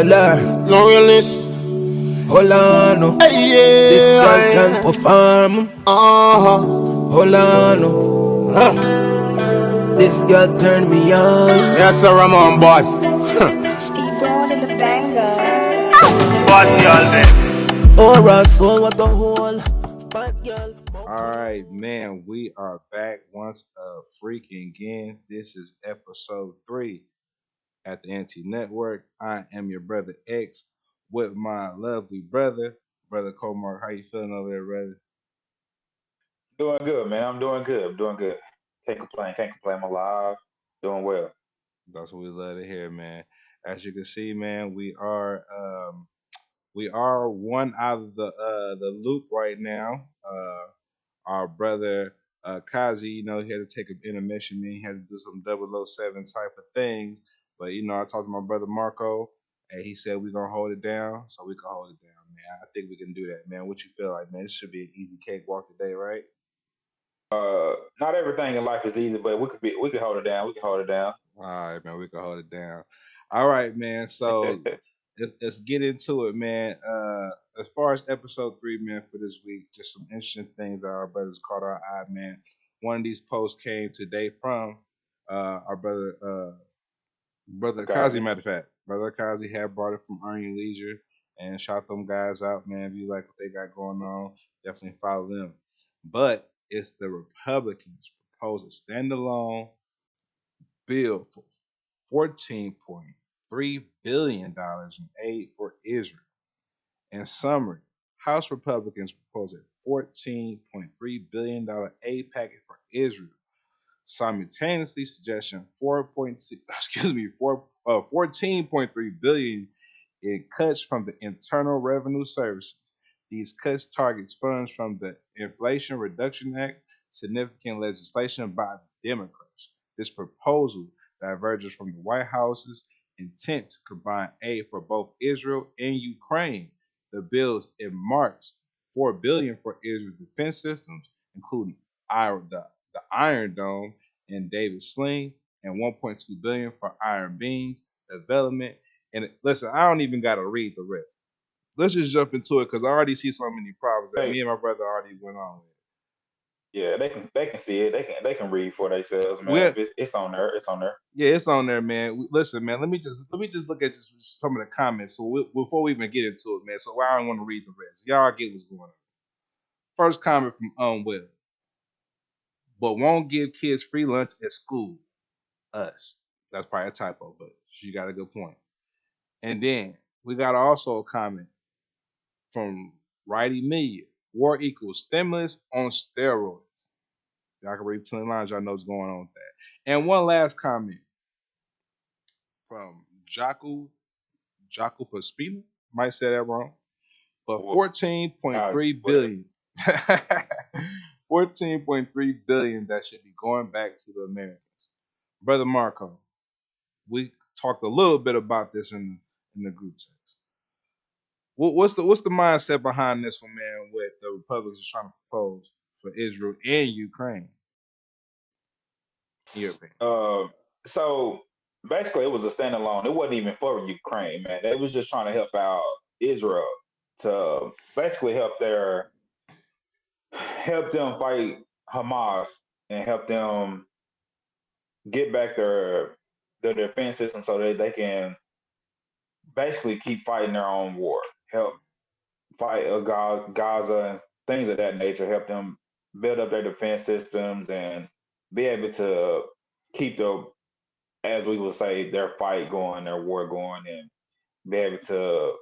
LR. No realness. Hold on, no. Hey, This girl yeah. can perform. Hold on, no. This girl turn me on. Yes, sir, I'm on board. Steve Brown in the banger. Bad girl, then. Aura, so what the whole bad girl. All right, man, we are back once freaking again. This is episode 3 at the NT Network. I am your brother X with my lovely brother COMARK. How you feeling over there, brother? Doing good, man. I'm doing good. Can't complain. I'm alive. Doing well. That's what we love to hear, man. As you can see, man, we are one out of the loop right now. Our brother Kazi, he had to take an intermission, man. He had to do some 007 type of things. But I talked to my brother Marco, and he said we're gonna hold it down, so we can hold it down, man. I think we can do that, man. What you feel like, man? This should be an easy cakewalk today, right? Not everything in life is easy, but we could hold it down. We can hold it down. All right, man. We can hold it down. All right, man. So let's get into it, man. As far as episode 3, man, for this week, just some interesting things that our brothers caught our eye, man. One of these posts came today from our brother Kazi. Matter of fact, brother Kazi had brought it from Earning Leisure and shout them guys out, man. If you like what they got going on, definitely follow them. But it's the Republicans propose a standalone bill for $14.3 billion in aid for Israel. In summary, House Republicans propose a $14.3 billion aid package for Israel, simultaneously suggesting 14.3 billion in cuts from the Internal Revenue Services. These cuts targets funds from the Inflation Reduction Act, significant legislation by the Democrats. This proposal diverges from the White House's intent to combine aid for both Israel and Ukraine. The bill earmarks $4 billion for Israel's defense systems, including the Iron Dome and David Sling, and $1.2 billion for Iron Beam development. And listen, I don't even got to read the rest. Let's just jump into it because I already see so many problems that me and my brother already went on with. Yeah, they can see it. They can read for themselves, man. It's on there. It's on there. Yeah, it's on there, man. Listen, man. Let me just look at just some of the comments. So before we even get into it, man. So I don't want to read the rest. Y'all get what's going on. First comment from Unwell. But won't give kids free lunch at school. Us. That's probably a typo, but she got a good point. And then we got also a comment from Righty Media. War equals stimulus on steroids. Y'all can read between the lines. Y'all know what's going on with that. And one last comment from Jaco Paspina. Might say that wrong. But 14.3 billion. 14.3 billion that should be going back to the Americans. Brother Marco, we talked a little bit about this in the group text. What's the mindset behind this one, man? What the Republicans are trying to propose for Israel and Ukraine? In your opinion. So basically, it was a standalone. It wasn't even for Ukraine, man. They was just trying to help out Israel to basically help them fight Hamas and help them get back their defense system so that they can basically keep fighting their own war, help fight Gaza and things of that nature, help them build up their defense systems and be able to keep as we would say, their fight going, their war going, and be able to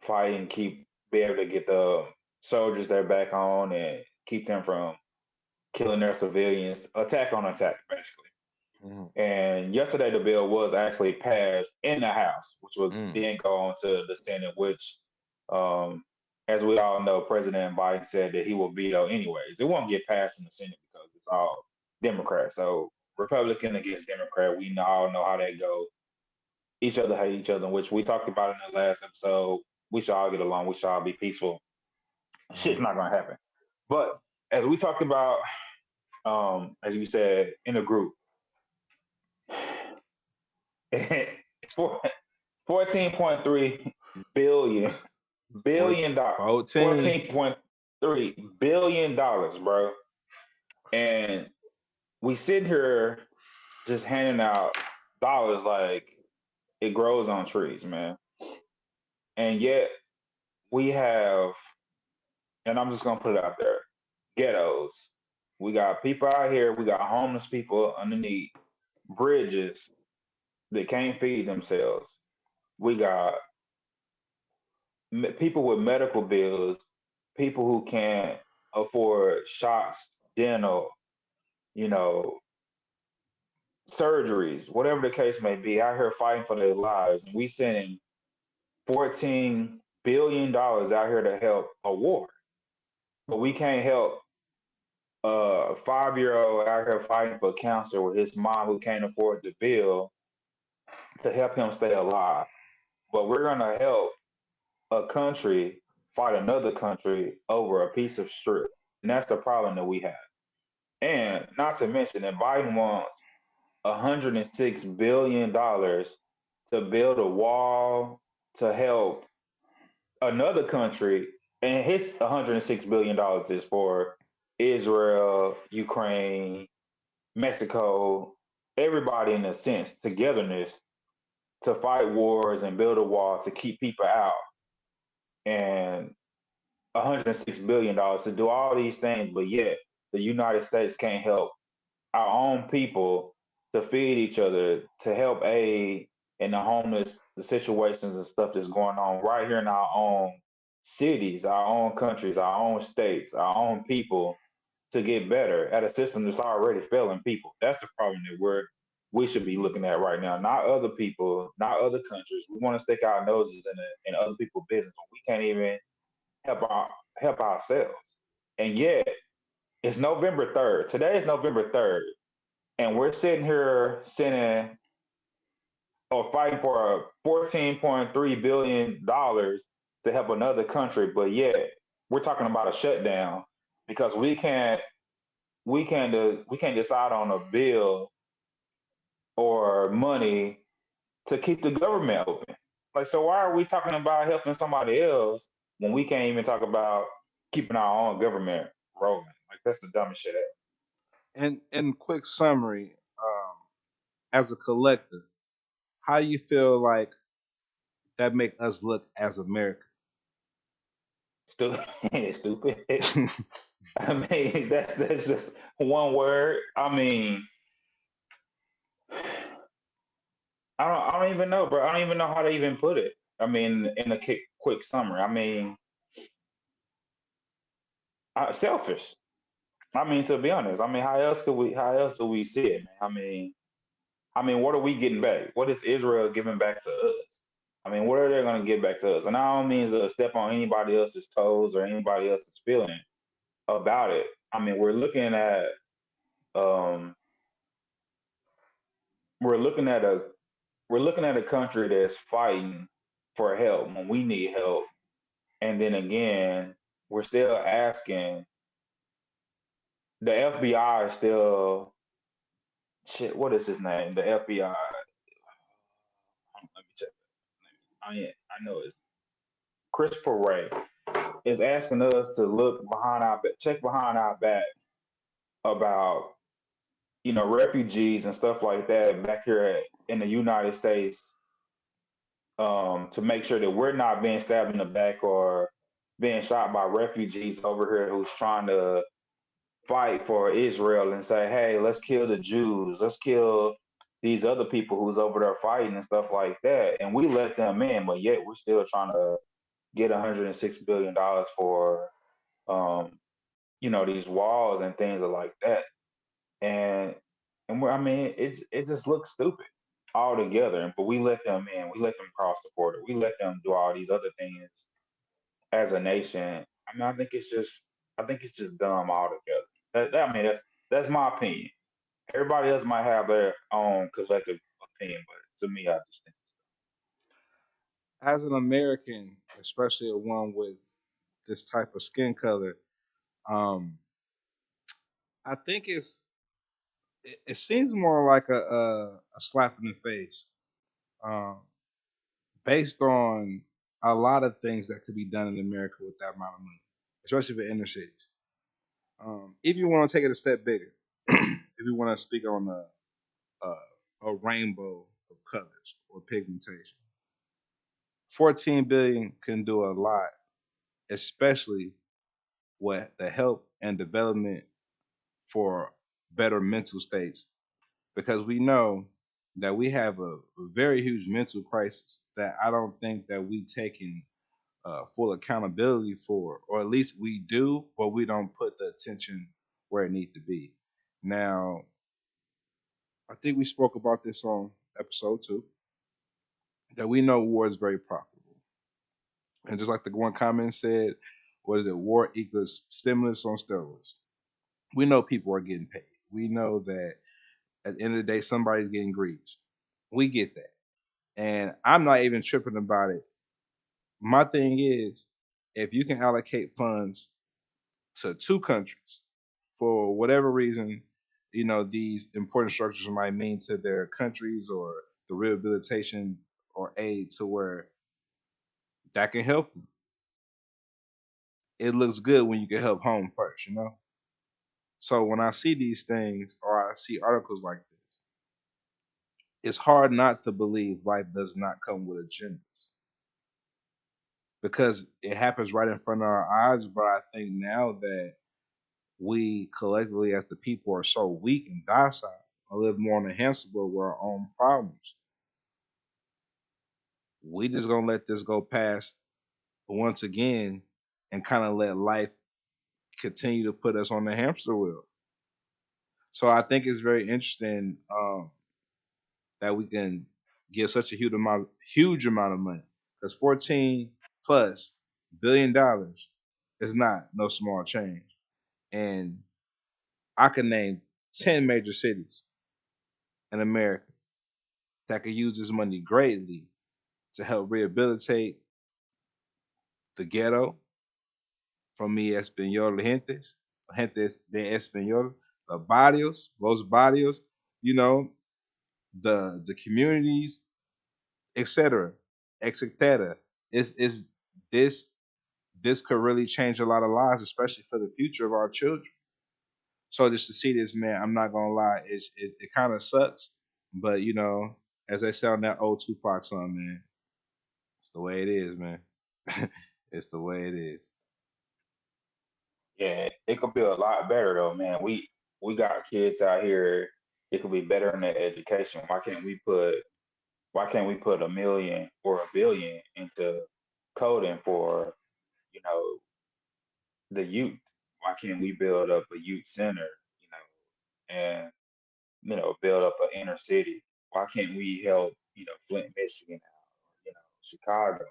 fight and be able to get the soldiers they're back on and keep them from killing their civilians, attack on attack, basically. Mm-hmm. And yesterday, the bill was actually passed in the House, which was then go on to the Senate, which, as we all know, President Biden said that he will veto anyways. It won't get passed in the Senate because it's all Democrats. So Republican against Democrat, we all know how that goes. Each other hate each other, which we talked about in the last episode. We should all get along. We should all be peaceful. Shit's not going to happen. But as we talked about, as you said, in the group, $14.3 billion dollars. 14. $14.3 billion, bro. And we sit here just handing out dollars like it grows on trees, man. And yet we have, and I'm just gonna put it out there, ghettos. We got people out here, we got homeless people underneath bridges that can't feed themselves. We got people with medical bills, people who can't afford shots, dental, you know, surgeries, whatever the case may be, out here fighting for their lives. And we sending $14 billion out here to help a war. But we can't help a 5-year-old out here fighting for cancer with his mom who can't afford the bill to help him stay alive. But we're gonna help a country fight another country over a piece of strip. And that's the problem that we have. And not to mention that Biden wants $106 billion to build a wall to help another country. And his $106 billion is for Israel, Ukraine, Mexico, everybody in a sense, togetherness to fight wars and build a wall to keep people out. And $106 billion to do all these things, but yet the United States can't help our own people to feed each other, to help aid in the homeless, the situations and stuff that's going on right here in our own cities, our own countries, our own states, our own people to get better at a system that's already failing people. That's the problem that we should be looking at right now, not other people, not other countries. We want to stick our noses in other people's business, but we can't even help ourselves. And yet, it's November 3rd. Today is November 3rd. And we're sitting here sending or fighting for $14.3 billion to help another country, but yet we're talking about a shutdown because we can't decide on a bill or money to keep the government open. Like, so why are we talking about helping somebody else when we can't even talk about keeping our own government rolling? Like, that's the dumbest shit ever. And in quick summary, as a collective, how you feel like that make us look as America? Stupid. Stupid. I mean, that's just one word. I mean, I don't even know, bro. I don't even know how to even put it. I mean, in a quick summary. I mean, selfish. I mean, to be honest, I mean, how else could we? How else do we see it, man? I mean, what are we getting back? What is Israel giving back to us? I mean, what are they going to give back to us? And I don't mean to step on anybody else's toes or anybody else's feeling about it. I mean, um, we're looking at a we're looking at a country that's fighting for help when we need help, and then again, we're still asking. The FBI is still shit. What is his name? The FBI. Let me check. I know it's Christopher Wray is asking us to look behind our back, check behind our back about refugees and stuff like that back here in the United States, to make sure that we're not being stabbed in the back or being shot by refugees over here who's trying to fight for Israel and say, hey, let's kill the Jews, let's kill these other people who's over there fighting and stuff like that. And we let them in, but yet we're still trying to get $106 billion for these walls and things like that. And I mean, it just looks stupid altogether. But we let them in, we let them cross the border, we let them do all these other things as a nation. I mean, I think it's just dumb altogether. I mean, that's my opinion. Everybody else might have their own collective opinion, but to me, I just think As an American, especially one with this type of skin color, um, I think it seems more like a slap in the face, um, based on a lot of things that could be done in America with that amount of money, especially for inner cities. If you want to take it a step bigger, if you want to speak on a rainbow of colors or pigmentation, 14 billion can do a lot, especially with the help and development for better mental states, because we know that we have a very huge mental crisis that I don't think that we taking full accountability for, or at least we do, but we don't put the attention where it needs to be. Now, I think we spoke about this on episode 2, that we know war is very profitable. And just like the one comment said, what is it? War equals stimulus on steroids. We know people are getting paid. We know that at the end of the day, somebody's getting greased. We get that. And I'm not even tripping about it. My thing is, if you can allocate funds to 2 countries for whatever reason, these important structures might mean to their countries, or the rehabilitation or aid to where that can help them. It looks good when you can help home first, So when I see these things, or I see articles like this, it's hard not to believe life does not come with agendas, because it happens right in front of our eyes. But I think now that we collectively as the people are so weak and docile, or live more on the hamster wheel with our own problems, we just gonna let this go past once again, and kind of let life continue to put us on the hamster wheel. So I think it's very interesting that we can give such a huge amount of money, because 14 plus $1 billion is not no small change. And I can name 10 major cities in America that could use this money greatly to help rehabilitate the ghetto, from mi español gentes de español, the barrios, los barrios, the communities, etc., etc. Is this could really change a lot of lives, especially for the future of our children. So just to see this, man, I'm not gonna lie, it kind of sucks, but as they say on that old Tupac song, man, it's the way it is, man. It's the way it is. Yeah, it could be a lot better though, man. We got kids out here. It could be better in their education. Why can't we put a million or a billion into coding for you know the youth? Why can't we build up a youth center? And build up an inner city? Why can't we help Flint, Michigan, out, Chicago?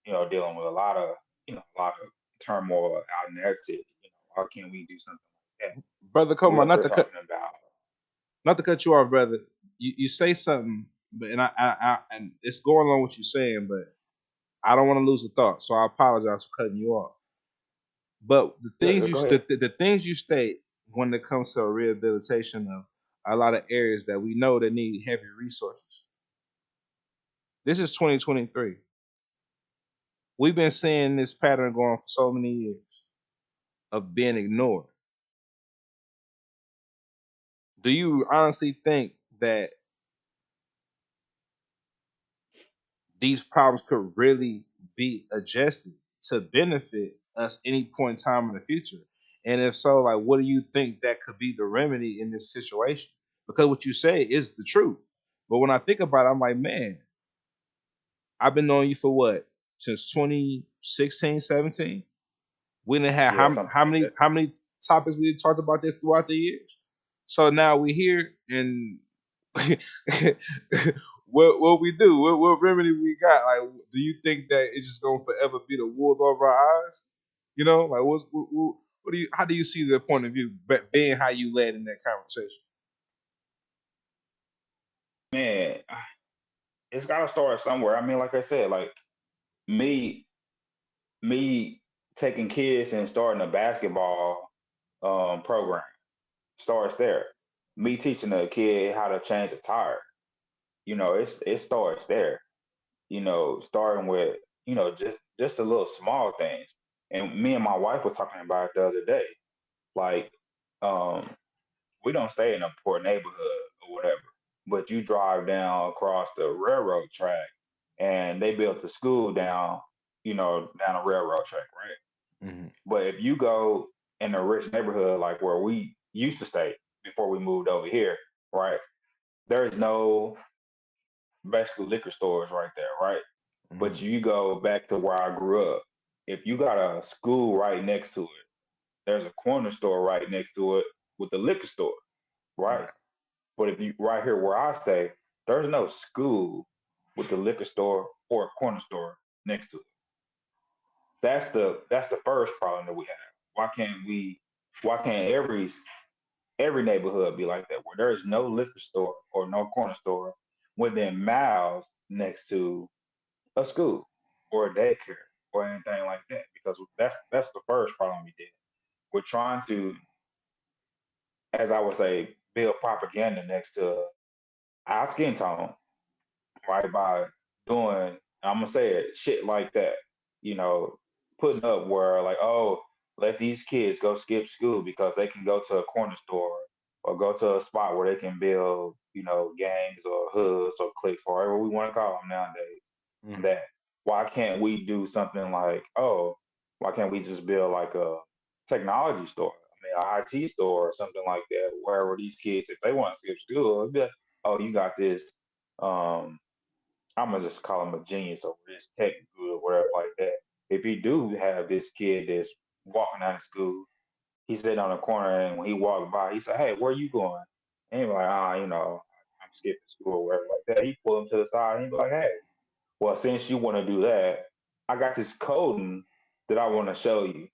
Dealing with a lot of turmoil out in that city. Why can't we do something like that? Brother We Comar, up here talking about not to cut you off, brother. You say something, but and it's going along what you're saying, but I don't want to lose the thought, so I apologize for cutting you off. But the yeah, things go ahead. the things you state when it comes to rehabilitation of a lot of areas that we know that need heavy resources. This is 2023. We've been seeing this pattern going for so many years of being ignored. Do you honestly think that these problems could really be adjusted to benefit us any point in time in the future? And if so, like, what do you think that could be the remedy in this situation? Because what you say is the truth. But when I think about it, I'm like, man, I've been knowing you for what? Since 2016, 17? We didn't have Yeah, how, something how like many that. how many topics we talked about this throughout the years? So now we here, and what we do? What remedy we got? Like, do you think that it's just gonna forever be the wool over our eyes? Like what do you? How do you see the point of view, being how you led in that conversation? Man, it's got to start somewhere. I mean, like I said, like me, me taking kids and starting a basketball program starts there. Me teaching a kid how to change a tire, it starts there. starting with, just the little small things. And me and my wife were talking about it the other day. Like, um, we don't stay in a poor neighborhood or whatever, but you drive down across the railroad track and they built the school down a railroad track, right? Hmm. But if you go in a rich neighborhood like where we used to stay before we moved over here, right? There's no basically liquor stores right there, right? But Hmm. you go back to where I grew up. If you got a school right next to it, there's a corner store right next to it with a liquor store, right? Right. But if you right here where I stay, there's no school with the liquor store or a corner store next to it. That's the first problem that we have. Why can't every neighborhood be like that, where there's no liquor store or no corner store within miles next to a school or a daycare or anything like that? Because that's the first problem we did. We're trying to, as I would say, build propaganda next to our skin tone, right? By doing, I'm gonna say it, shit like that, you know, putting up where like, oh, let these kids go skip school because they can go to a corner store or go to a spot where they can build, gangs or hoods or cliques or whatever we want to call them nowadays. Hmm. That why can't we do something like, oh, why can't we just build like a technology store? I mean, a IT store or something like that, wherever these kids, if they want to skip school, it'd be like, oh, you got this. Um, I'm gonna just call him a genius or this tech good or whatever like that. If you do have this kid that's walking out of school, he's sitting on the corner and when he walks by, he said, "Hey, where you going?" And he be like, I'm skipping school or whatever like that. He pull him to the side and he be like, "Hey, well, since you want to do that, I got this coding that I want to show you."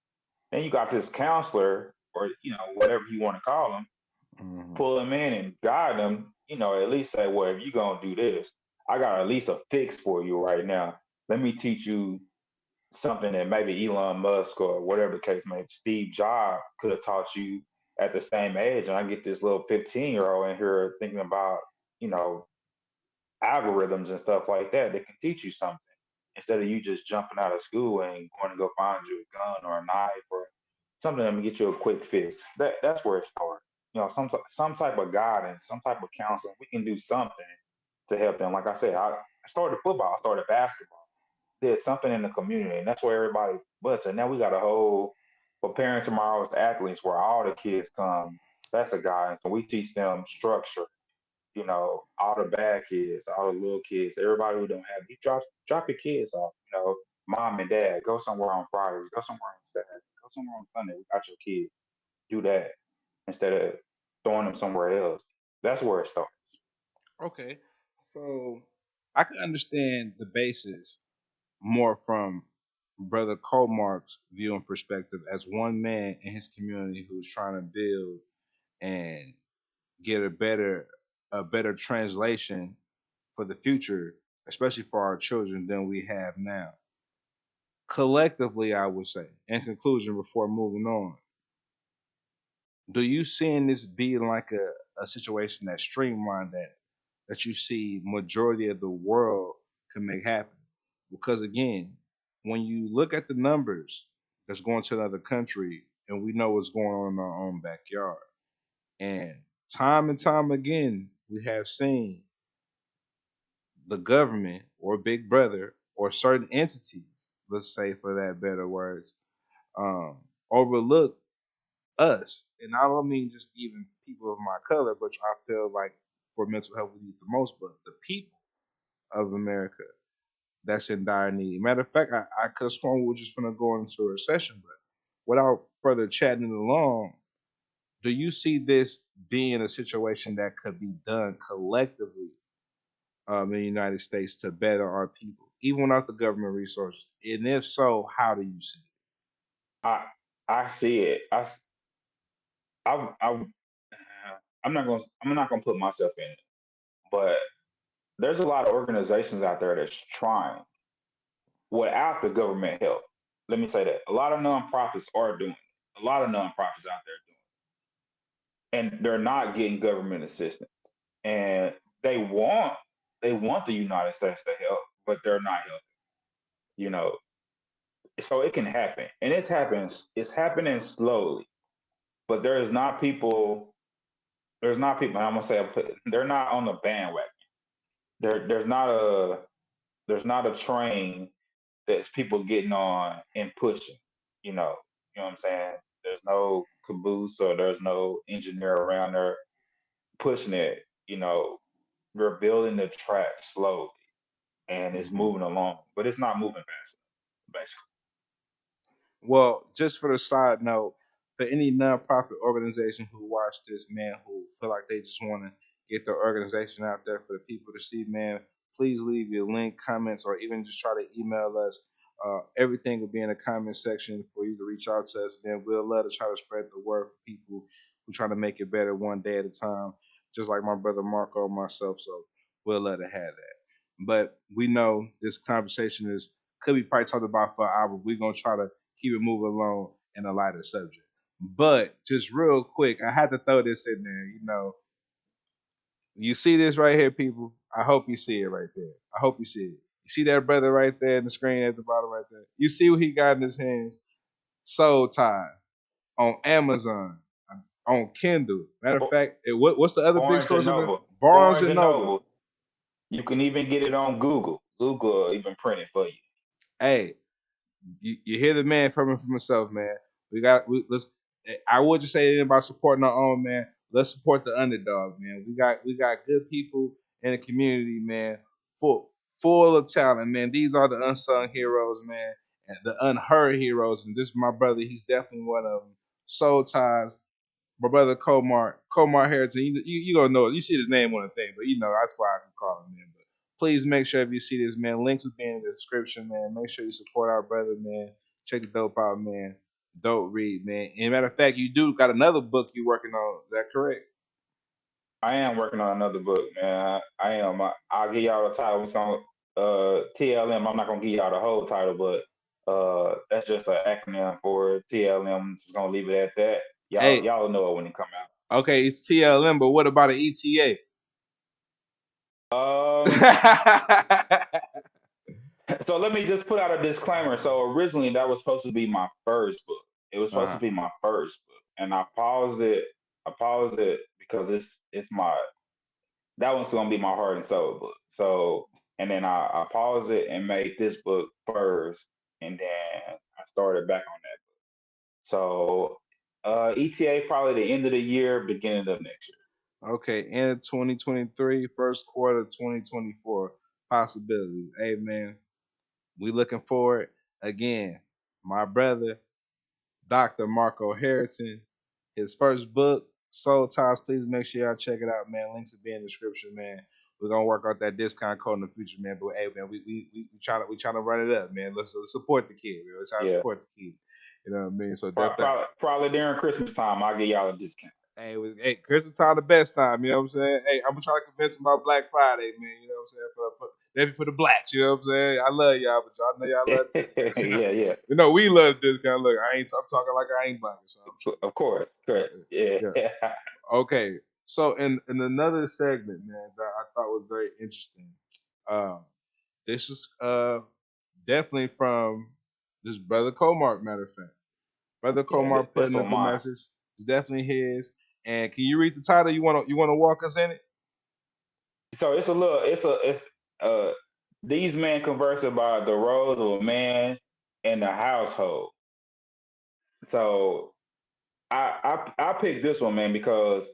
And you got this counselor or whatever you want to call him, Hmm. pull him in and guide him, at least say, well, if you're going to do this, I got at least a fix for you right now. Let me teach you something that maybe Elon Musk or whatever the case may be, Steve Jobs could have taught you at the same age. And I get this little 15-year-old in here thinking about, you know, algorithms and stuff like that that can teach you something instead of you just jumping out of school and going to go find you a gun or a knife or something that will get you a quick fix. That's where it starts. Some type of guidance, some type of counseling. We can do something to help them. Like I said, I started football, I started basketball, did something in the community, and that's where everybody butts. And now we got a whole for parents tomorrow is athletes where all the kids come. That's a guidance, and we teach them structure, all the bad kids, all the little kids, everybody who don't have, you drop your kids off, mom and dad, go somewhere on Fridays, go somewhere on Saturday, go somewhere on Sunday. We got your kids. Do that instead of throwing them somewhere else. That's where it starts. Okay. So I can understand the basis more from Brother Comark's view and perspective as one man in his community who's trying to build and get a better translation for the future, especially for our children than we have now. Collectively, I would say, in conclusion, before moving on, do you seeing this being like a situation that's streamlined that you see majority of the world can make happen? Because again, when you look at the numbers that's going to another country and we know what's going on in our own backyard, and time again, we have seen the government or Big Brother or certain entities, let's say for that better words, um, overlook us. And I don't mean just even people of my color, but I feel like for mental health we need the most, but the people of America that's in dire need. Matter of fact, I could have sworn we were just gonna go into a recession, but without further chatting along, do you see this being a situation that could be done collectively in the United States to better our people, even without the government resources? And if so, how do you see it? I I see it. I I'm not gonna put myself in it, but there's a lot of organizations out there that's trying without the government help. Let me say that a lot of nonprofits are doing it. A lot of nonprofits out there doing it, and they're not getting government assistance. And they want they want the United States to help, but they're not healthy. You know, so it can happen, and it's happens. It's happening slowly, but there's not people. There's not people. I'm gonna say they're not on the bandwagon. There's not a train that's people getting on and pushing. You know what I'm saying. There's no caboose or there's no engineer around there pushing it. We're building the track slowly, and it's Mhm. moving along, but it's not moving fast enough, basically. Well, just for the side note, for any nonprofit organization who watch this, man, who feel like they just want to get their organization out there for the people to see, man, please leave your link, comments, or even just try to email us. Everything will be in the comment section for you to reach out to us, man. We'll love to try to spread the word for people who try to make it better one day at a time, just like my brother Marco and myself. So we'll let it have that. But we know this conversation could be probably talked about for an hour. We're gonna try to keep it moving along in a lighter subject. But just real quick, I had to throw this in there. You see this right here, people? I hope you see it right there. I hope you see it. You see that brother right there in the screen at the bottom right there? You see what he got in his hands? Soul Tie on Amazon, on Kindle. Matter of fact, what's the other big Barnes and stores in there? Noble. Barnes Barnes and and Noble. Noble. You can even get it on Google. Google will even print it for you. Hey, you hear the man from himself, man. Let's. I would just say it about supporting our own, man. Let's support the underdog, man. We got good people in the community, man. Full of talent, man. These are the unsung heroes, man, and the unheard heroes. And this is my brother. He's definitely one of them. Soul Ties, my brother Comar Harrington. You don't know it. You see his name on the thing, but that's why I can call him, man. But please make sure if you see this, man, links will be in the description, man. Make sure you support our brother, man. Check the dope out, man. Dope read, man. And matter of fact, you do got another book you working on. Is that correct? I am working on another book, man. I am. I'll give y'all the title. It's on TLM. I'm not gonna give y'all the whole title, but that's just an acronym for TLM. I'm just gonna leave it at that. Hey, Y'all know it when it come okay, it's TLM, but what about an ETA? out. So let me just put out a disclaimer. So originally that was supposed to be my first book. It was supposed to be my first book, and I paused it. Because it's my that one's gonna be my heart and soul book. So and then I paused it and made this book first, and then I started back on that book. So ETA probably the end of the year, beginning of next year. Okay, end of 2023, first quarter 2024 possibilities. Hey, man, we looking forward again. My brother, Dr. Marco Harrington, his first book, Soul Ties. Please make sure y'all check it out, man. Links will be in the description, man. We're gonna work out that discount code in the future, man. But hey, man, we trying to run it up, man. Let's support the kid, man. Let's try to Yeah, support the kid. You know what I mean? So probably during Christmas time, I'll give y'all a discount. hey, Christmas time the best time. You know what I'm saying? Hey, I'm gonna try to convince him about Black Friday, man. You know what I'm saying? Maybe for the blacks. You know what I'm saying? I love y'all, but y'all know y'all love the discounts. Yeah. We love the discount. Look, I'm talking like I ain't black or something. Of course, correct. Yeah. Okay. So in another segment, man, that I thought was very interesting. This is definitely from this brother COMARK, matter of fact. Brother COMARK putting up a message. It's definitely his. And can you read the title? You wanna walk us in it? So these men converse about the roles of a man in the household. So I picked this one, man, because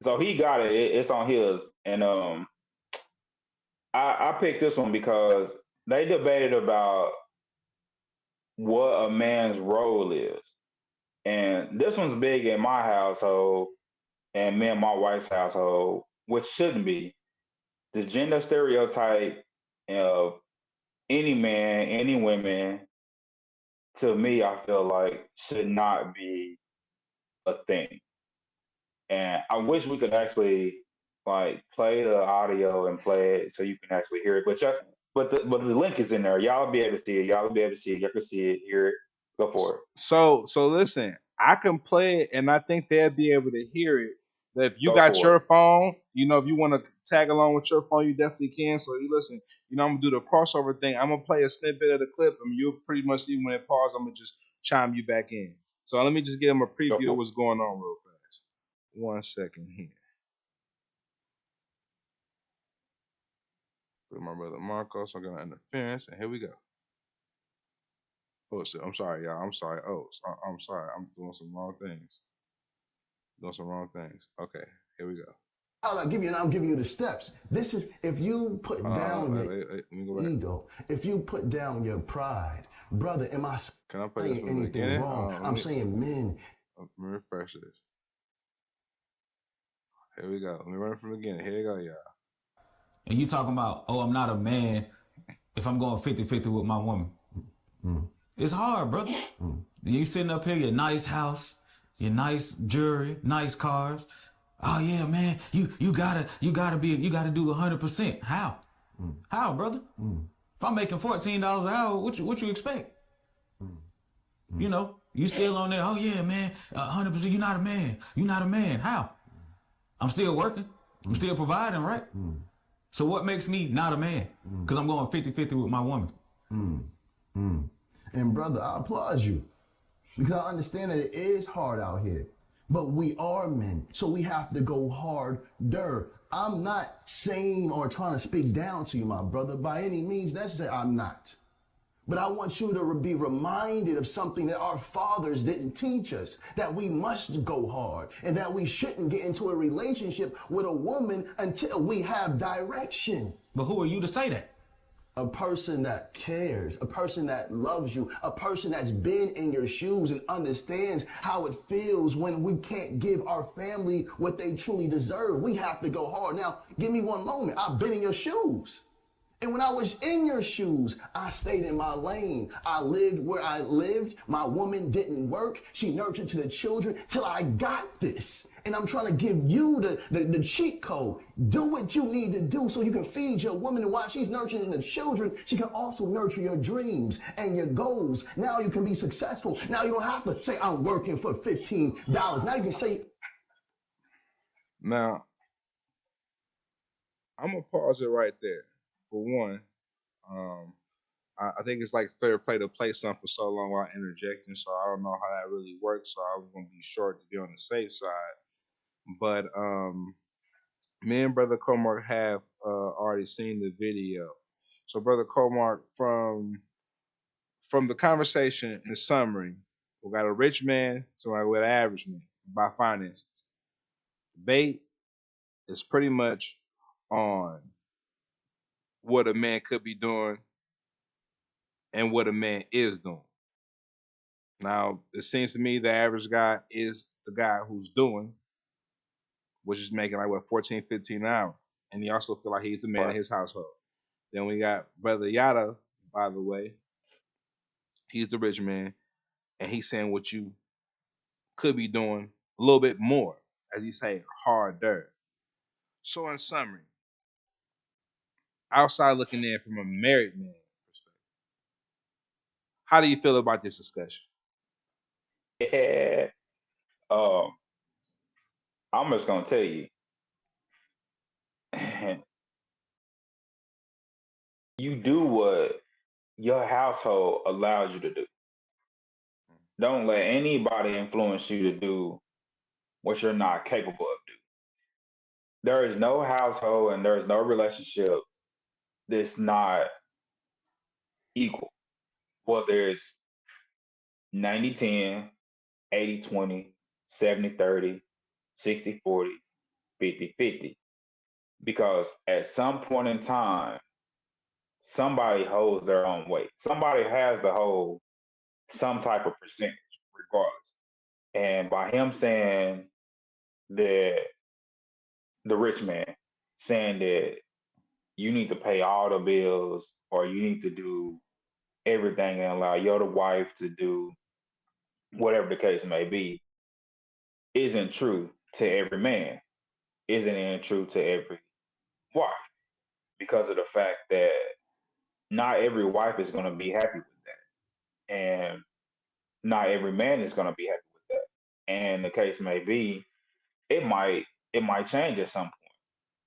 so he got it. It's on his, and I picked this one because they debated about what a man's role is, and this one's big in my household and me and my wife's household, which shouldn't be. The gender stereotype of any man, any women, to me, I feel like should not be a thing. And I wish we could actually like play the audio and play it so you can actually hear it. But the link is in there. Y'all be able to see it. Y'all be able to see it. Y'all can see it, hear it. Go for it. So listen, I can play it, and I think they'll be able to hear it. But if you Go got for your it. phone, if you want to tag along with your phone, you definitely can. So you listen, you know, I'm gonna do the crossover thing. I'm gonna play a snippet of the clip, and you'll pretty much see when it pauses. I'm gonna just chime you back in. So let me just give them a preview of what's going on real fast. 1 second here. With my brother Marcos, I'm gonna interference, and here we go. Oh shit! I'm sorry, y'all. I'm sorry. Oh, I'm sorry. I'm doing some wrong things. Okay, here we go. I'm giving you the steps. This is if you put down your ego, if you put down your pride, brother. Am I saying anything wrong? I'm saying men. Let me refresh this. Here we go. Let me run it from the beginning. Here you go, y'all. And you talking about, oh, I'm not a man if I'm going 50-50 with my woman. It's hard, brother. You sitting up here, your nice house, your nice jewelry, nice cars. Oh yeah, man, you gotta do 100%. How? How, brother? If I'm making $14 an hour, what you expect? You know, you still on there. Oh yeah, man, 100%. You're not a man. You're not a man. How? I'm still working. I'm still providing, right? So what makes me not a man? Because I'm going 50-50 with my woman. And brother, I applaud you because I understand that it is hard out here. But we are men, so we have to go harder. I'm not saying or trying to speak down to you, my brother, by any means necessary. I'm not. But I want you to be reminded of something that our fathers didn't teach us, that we must go hard and that we shouldn't get into a relationship with a woman until we have direction. But who are you to say that? A person that cares, a person that loves you, a person that's been in your shoes and understands how it feels when we can't give our family what they truly deserve. We have to go hard. Now, give me one moment. I've been in your shoes. And when I was in your shoes, I stayed in my lane. I lived where I lived. My woman didn't work. She nurtured to the children till I got this. And I'm trying to give you the cheat code. Do what you need to do so you can feed your woman. And while she's nurturing the children, she can also nurture your dreams and your goals. Now you can be successful. Now you don't have to say, I'm working for $15. Now you can say. Now, I'm going to pause it right there. For one, I think it's like fair play to play something for so long while interjecting, so I don't know how that really works, so I was going to be short to be on the safe side. But me and Brother COMARK have already seen the video. So Brother COMARK, from the conversation in summary, we got a rich man to somebody with an average man by finances. Debate is pretty much on what a man could be doing and what a man is doing. Now, it seems to me the average guy is the guy who's doing, which is making like, what, 14, 15 an hour. And he also feel like he's the man in his household. Then we got Brother Yada, by the way. He's the rich man. And he's saying what you could be doing a little bit more, as he say, harder. So in summary, outside looking in from a married man perspective, how do you feel about this discussion? Yeah. I'm just gonna tell you. You do what your household allows you to do. Don't let anybody influence you to do what you're not capable of doing. There is no household and there is no relationship that's not equal. Whether it's 90-10, 80-20, 70-30, 60-40, 50-50. Because at some point in time, somebody holds their own weight. Somebody has to hold some type of percentage, regardless. And by him saying that, the rich man saying that you need to pay all the bills or you need to do everything and allow your wife to do whatever the case may be, isn't true to every man, isn't true to every wife, because of the fact that not every wife is going to be happy with that. And not every man is going to be happy with that. And the case may be, it might change at some point.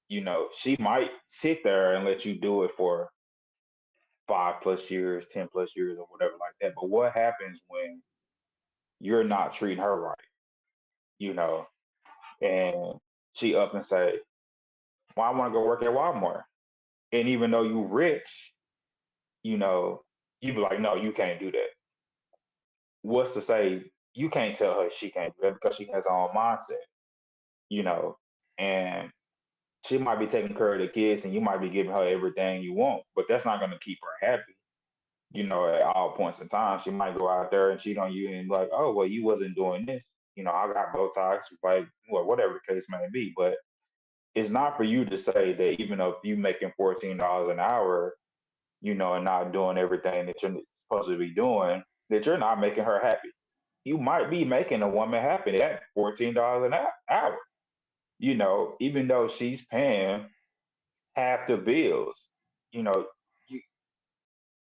You know, she might sit there and let you do it for 5+ years, 10+ years, or whatever like that. But what happens when you're not treating her right, you know, and she up and say, well, I want to go work at Walmart. And even though you rich, you know, you be like, no, you can't do that. What's to say you can't tell her she can't do that because she has her own mindset, you know, and she might be taking care of the kids and you might be giving her everything you want, but that's not going to keep her happy, you know, at all points in time. She might go out there and cheat on you and be like, oh, well, you wasn't doing this. You know, I got Botox, like, well, whatever the case may be. But it's not for you to say that even if you making $14 an hour, you know, and not doing everything that you're supposed to be doing, that you're not making her happy. You might be making a woman happy at $14 an hour, you know, even though she's paying half the bills, you know, you,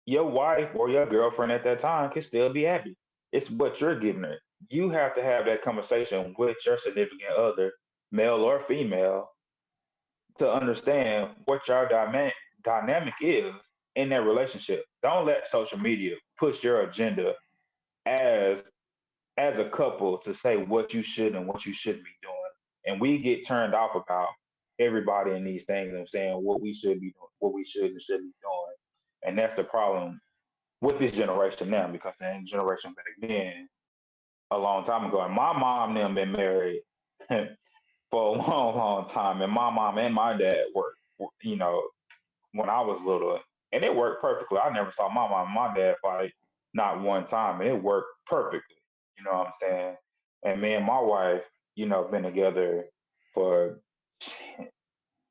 your wife or your girlfriend at that time can still be happy. It's what you're giving her. You have to have that conversation with your significant other, male or female, to understand what your dynamic is in that relationship. Don't let social media push your agenda as as a couple to say what you should and what you shouldn't be doing. And we get turned off about everybody in these things and saying what we should be doing, what we should and shouldn't be doing. And that's the problem with this generation now, because the generation back then, a long time ago, and my mom and them been married for a long, long time. And my mom and my dad worked, you know, when I was little, and it worked perfectly. I never saw my mom and my dad fight, not one time, and it worked perfectly. You know what I'm saying? And me and my wife, you know, been together for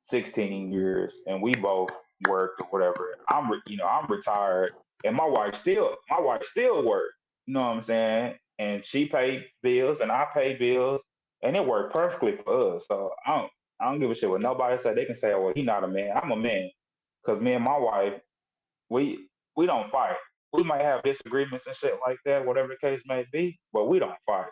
16 years, and we both worked or whatever. You know, I'm retired, and my wife still worked. You know what I'm saying? And she paid bills, and I paid bills, and it worked perfectly for us. So I don't give a shit what nobody say. They can say, "Well, he not a man." I'm a man, because me and my wife, we don't fight. We might have disagreements and shit like that, whatever the case may be, but we don't fight.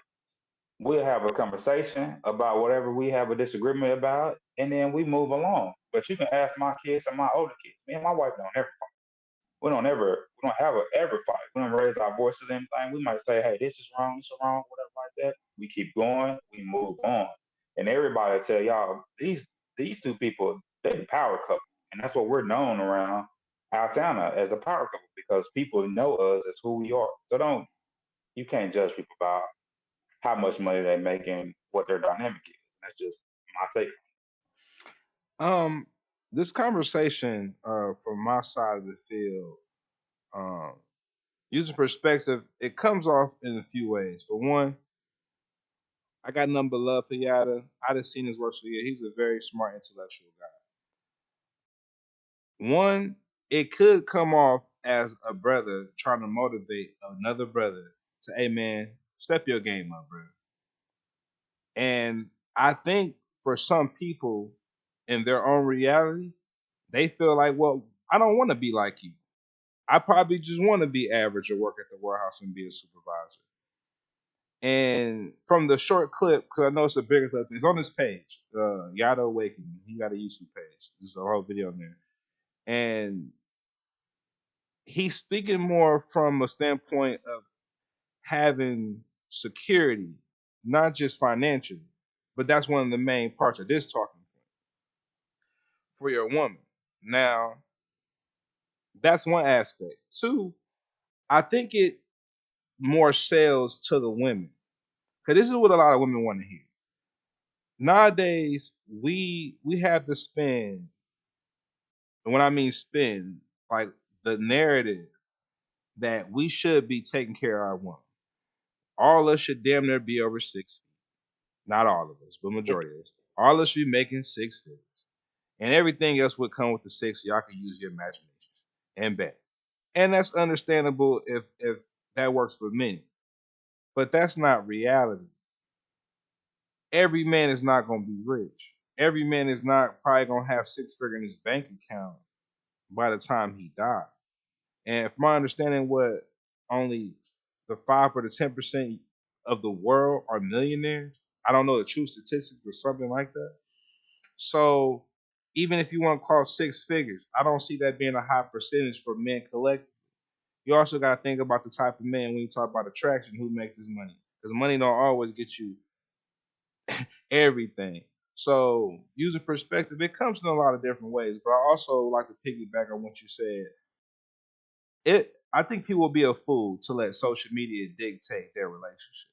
We'll have a conversation about whatever we have a disagreement about, and then we move along. But you can ask my kids and my older kids. Me and my wife don't ever fight. We don't have a ever fight. We don't raise our voices or anything. We might say, hey, this is wrong, this is wrong, whatever like that. We keep going, we move on. And everybody tell y'all, these two people, they the power couple. And that's what we're known around our town as a power couple, because people know us as who we are. So you can't judge people about how much money they make and what their dynamic is. That's just my take. Um, this conversation, from my side of the field, um, user perspective, it comes off in a few ways. For one, I got nothing but love for Yada. I done seen his work for years. He's a very smart, intellectual guy. One, it could come off as a brother trying to motivate another brother to, hey man, step your game up, bro. And I think for some people in their own reality, they feel like, well, I don't want to be like you. I probably just want to be average or work at the warehouse and be a supervisor. And from the short clip, because I know it's a bigger clip, it's on his page, Yada Awakening. He got a YouTube page. There's a whole video on there. And he's speaking more from a standpoint of having security, not just financially, but that's one of the main parts of this talking point for your woman. Now, that's one aspect. Two, I think it more sells to the women, because this is what a lot of women want to hear. Nowadays, we have to spend, and when I mean spend, like the narrative that we should be taking care of our woman. All of us should damn near be over 6 feet. Not all of us, but majority of us. All of us should be making 6 figures. And everything else would come with the 6. Y'all can use your imaginations and bet. And that's understandable if that works for many. But that's not reality. Every man is not going to be rich. Every man is not probably going to have 6 figures in his bank account by the time he dies. And from my understanding, what only the 5 or the 10% of the world are millionaires. I don't know the true statistics or something like that. So even if you want to cross 6 figures, I don't see that being a high percentage for men collectively. You also got to think about the type of man when you talk about attraction who make this money, because money don't always get you everything. So using perspective, it comes in a lot of different ways. But I also like to piggyback on what you said. I think people will be a fool to let social media dictate their relationship.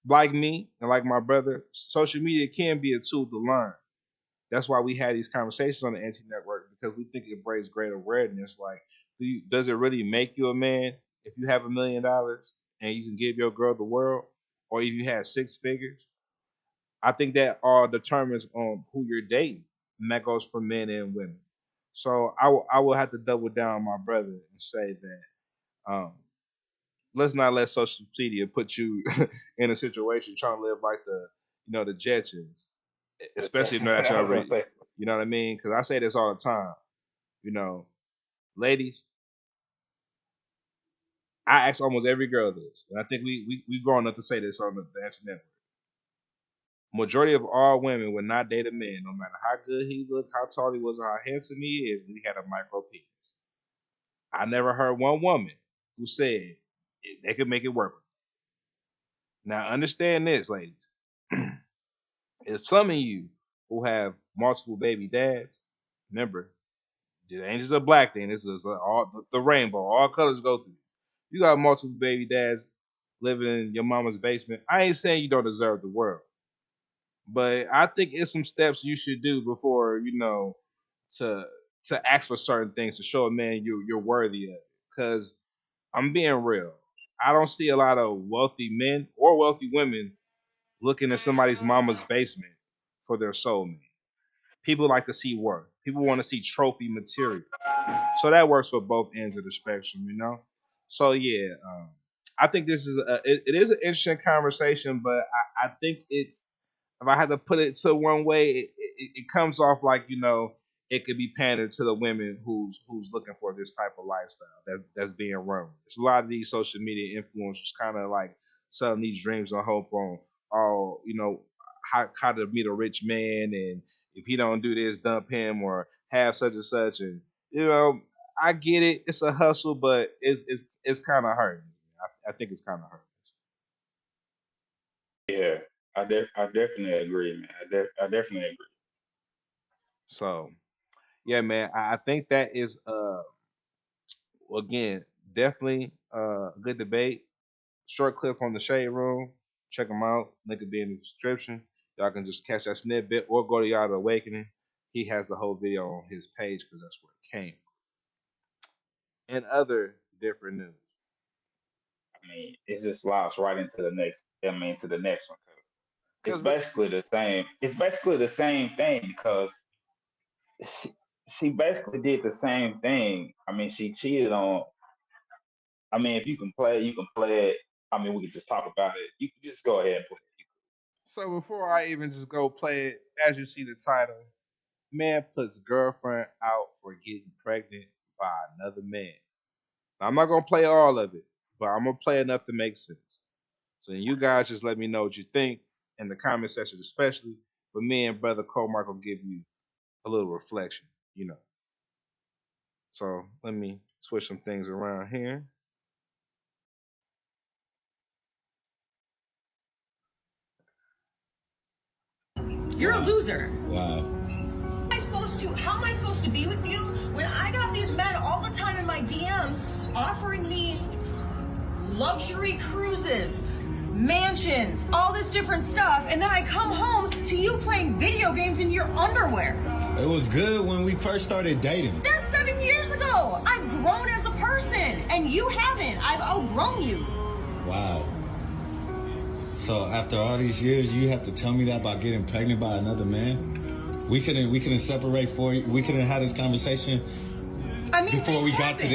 Like me and like my brother, social media can be a tool to learn. That's why we had these conversations on the anti-network, because we think it brings great awareness. Like, does it really make you a man if you have $1 million and you can give your girl the world, or if you have 6 figures? I think that all determines on who you're dating, and that goes for men and women. So I will have to double down on my brother and say that let's not let social media put you in a situation trying to live like the Jetsons, especially if that's I your was gonna say, you know what I mean? Because I say this all the time. Ladies, I ask almost every girl this, and I think we grown up to say this on the Dancing Network. Majority of all women would not date a man, no matter how good he looked, how tall he was, or how handsome he is, and he had a micro penis. I never heard one woman who said they could make it work. Now understand this, ladies. If some of you who have multiple baby dads, remember, it ain't just a black thing. This is all the rainbow. All colors go through this. You got multiple baby dads living in your mama's basement. I ain't saying you don't deserve the world, but I think it's some steps you should do before to ask for certain things to show a man you're worthy of it. Because I'm being real, I don't see a lot of wealthy men or wealthy women looking at somebody's mama's basement for their soulmate. People like to see work. People want to see trophy material. So that works for both ends of the spectrum. So yeah, I think this is it is an interesting conversation, but I think it's, if I had to put it to one way, it comes off like it could be pandered to the women who's looking for this type of lifestyle that's being run. It's a lot of these social media influencers kind of like selling these dreams and hope on how to meet a rich man, and if he don't do this, dump him, or have such and such, and I get it. It's a hustle, but it's kind of hurting. I think it's kind of hurting. yeah, I definitely agree, man. I definitely agree. So yeah, man, I think that is again definitely a good debate. Short clip on the Shade Room. Check them out. Link will be in the description. Y'all can just catch that snippet or go to Y'all the Awakening. He has the whole video on his page because that's where it came from. And other different news. I mean, it just slides right into the next. To the next one, because it's 'Cause basically the same. It's basically the same thing, because she basically did the same thing. I mean, she cheated on. I mean, if you can play it, you can play it. I mean, we can just talk about it. You can just go ahead and play it. So before I even just go play it, as you see the title, man puts girlfriend out for getting pregnant by another man. Now, I'm not gonna play all of it, but I'm gonna play enough to make sense. So you guys just let me know what you think in the comment section, especially. But me and brother COMARK will give you a little reflection. So let me switch some things around here. You're a loser. Wow. How am I supposed to be with you when I got these men all the time in my DMs offering me luxury cruises, mansions, all this different stuff, and then I come home to you playing video games in your underwear? It was good when we first started dating. That's 7 years ago. I've grown as a person, and you haven't. I've outgrown you. Wow. So after all these years, you have to tell me that about getting pregnant by another man? We couldn't separate for you. We couldn't have this conversation before we got to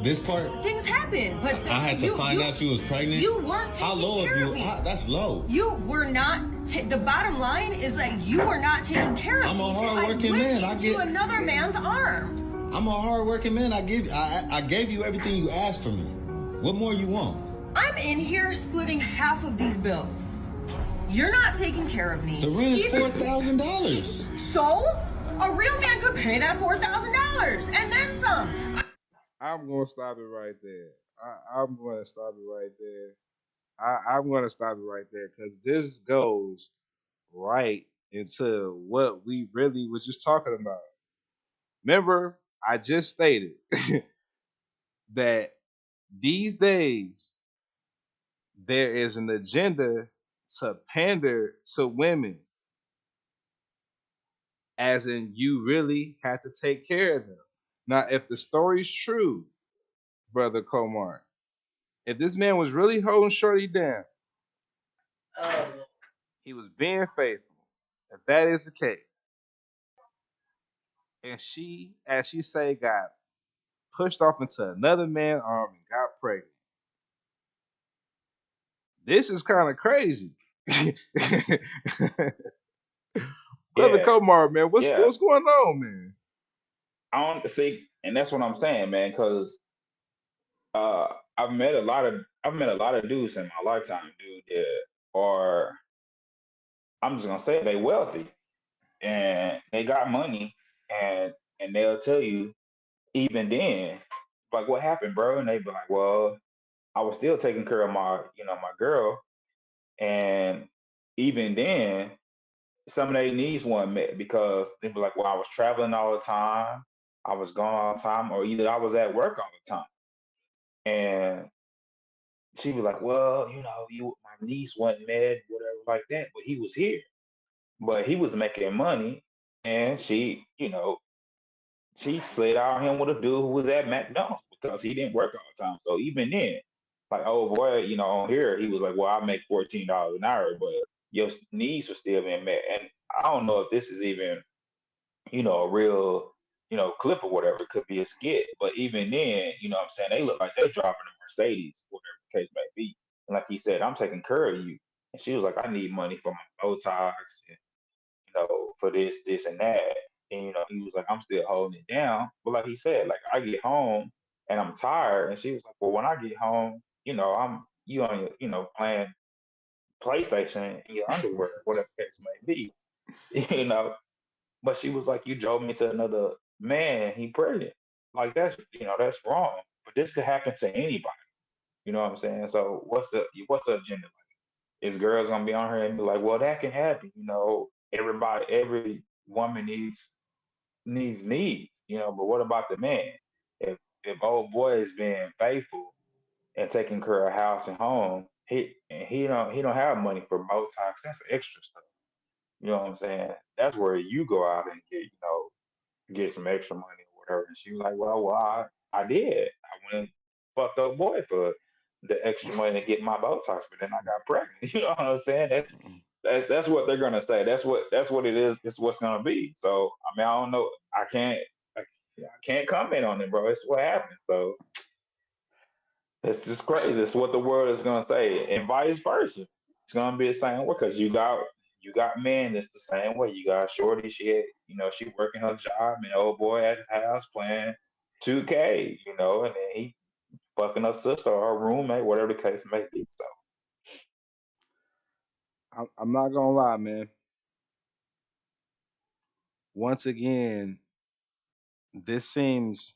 this part. Things happen, but I had to find out you was pregnant. You weren't taking How low care of you? of me. That's low. You were not. The bottom line is that you were not taking care of I'm me. a hard-working man. I into another man's arms. I'm a hard-working man. I gave you everything you asked for me. What more you want? I'm in here splitting half of these bills. You're not taking care of me. The rent is $4,000. So, a real man could pay that $4,000 and then some. I'm gonna stop it right there. I'm gonna stop it right there. I'm gonna stop it right there because this goes right into what we really was just talking about. Remember, I just stated that these days there is an agenda to pander to women, as in you really have to take care of them. Now, if the story's true, brother Comar, if this man was really holding Shorty down, he was being faithful. If that is the case, and she, as she say, got pushed off into another man's arm and got pregnant. This is kind of crazy. Brother Yeah, Comar, man, what's yeah. going on, man? I don't see, and that's what I'm saying, man. Because uh, I've met a lot of dudes in my lifetime, dude, that are, I'm just gonna say, they wealthy and they got money, and they'll tell you even then, like, what happened, bro? And they be like, well, I was still taking care of my, my girl, and even then, some of their needs weren't met because they be like, well, I was traveling all the time, I was gone all the time, or either I was at work all the time. And she was like, well, my needs wasn't met, whatever like that, but he was here, but he was making money, and she slid out on him with a dude who was at McDonald's because he didn't work all the time. So even then, like, oh boy, on here, he was like, well, I make $14 an hour, but your needs were still being met. And I don't know if this is even, a real, clip or whatever. It could be a skit. But even then, what I'm saying, they look like they're driving a Mercedes, whatever the case may be. And like he said, I'm taking care of you. And she was like, I need money for my Botox and for this, and that. And he was like, I'm still holding it down. But like he said, like, I get home and I'm tired. And she was like, well, when I get home, I'm you on your, playing PlayStation in your underwear, whatever the case may be. you know. But she was like, you drove me to another man, he pregnant. Like, that's wrong. But this could happen to anybody. You know what I'm saying? So what's the agenda? Is girls gonna be on her and be like, well, that can happen, every woman needs, but what about the man? If old boy is being faithful and taking care of house and home, he don't have money for Botox, that's extra stuff. You know what I'm saying? That's where you go out and get some extra money or whatever. And she was like, well, I did. I went and fucked up boy for the extra money to get my Botox, but then I got pregnant. You know what I'm saying? That's what they're gonna say. That's what it is. It's what's gonna be. So I mean, I don't know. I can't comment on it, bro. It's what happened. So it's just crazy. It's what the world is gonna say, and vice versa. It's gonna be the same way because you got men that's the same way. You got Shorty. She working her job, and old boy at his house playing 2K. And then he fucking her sister or her roommate, whatever the case may be. So I'm not gonna lie, man. Once again, this seems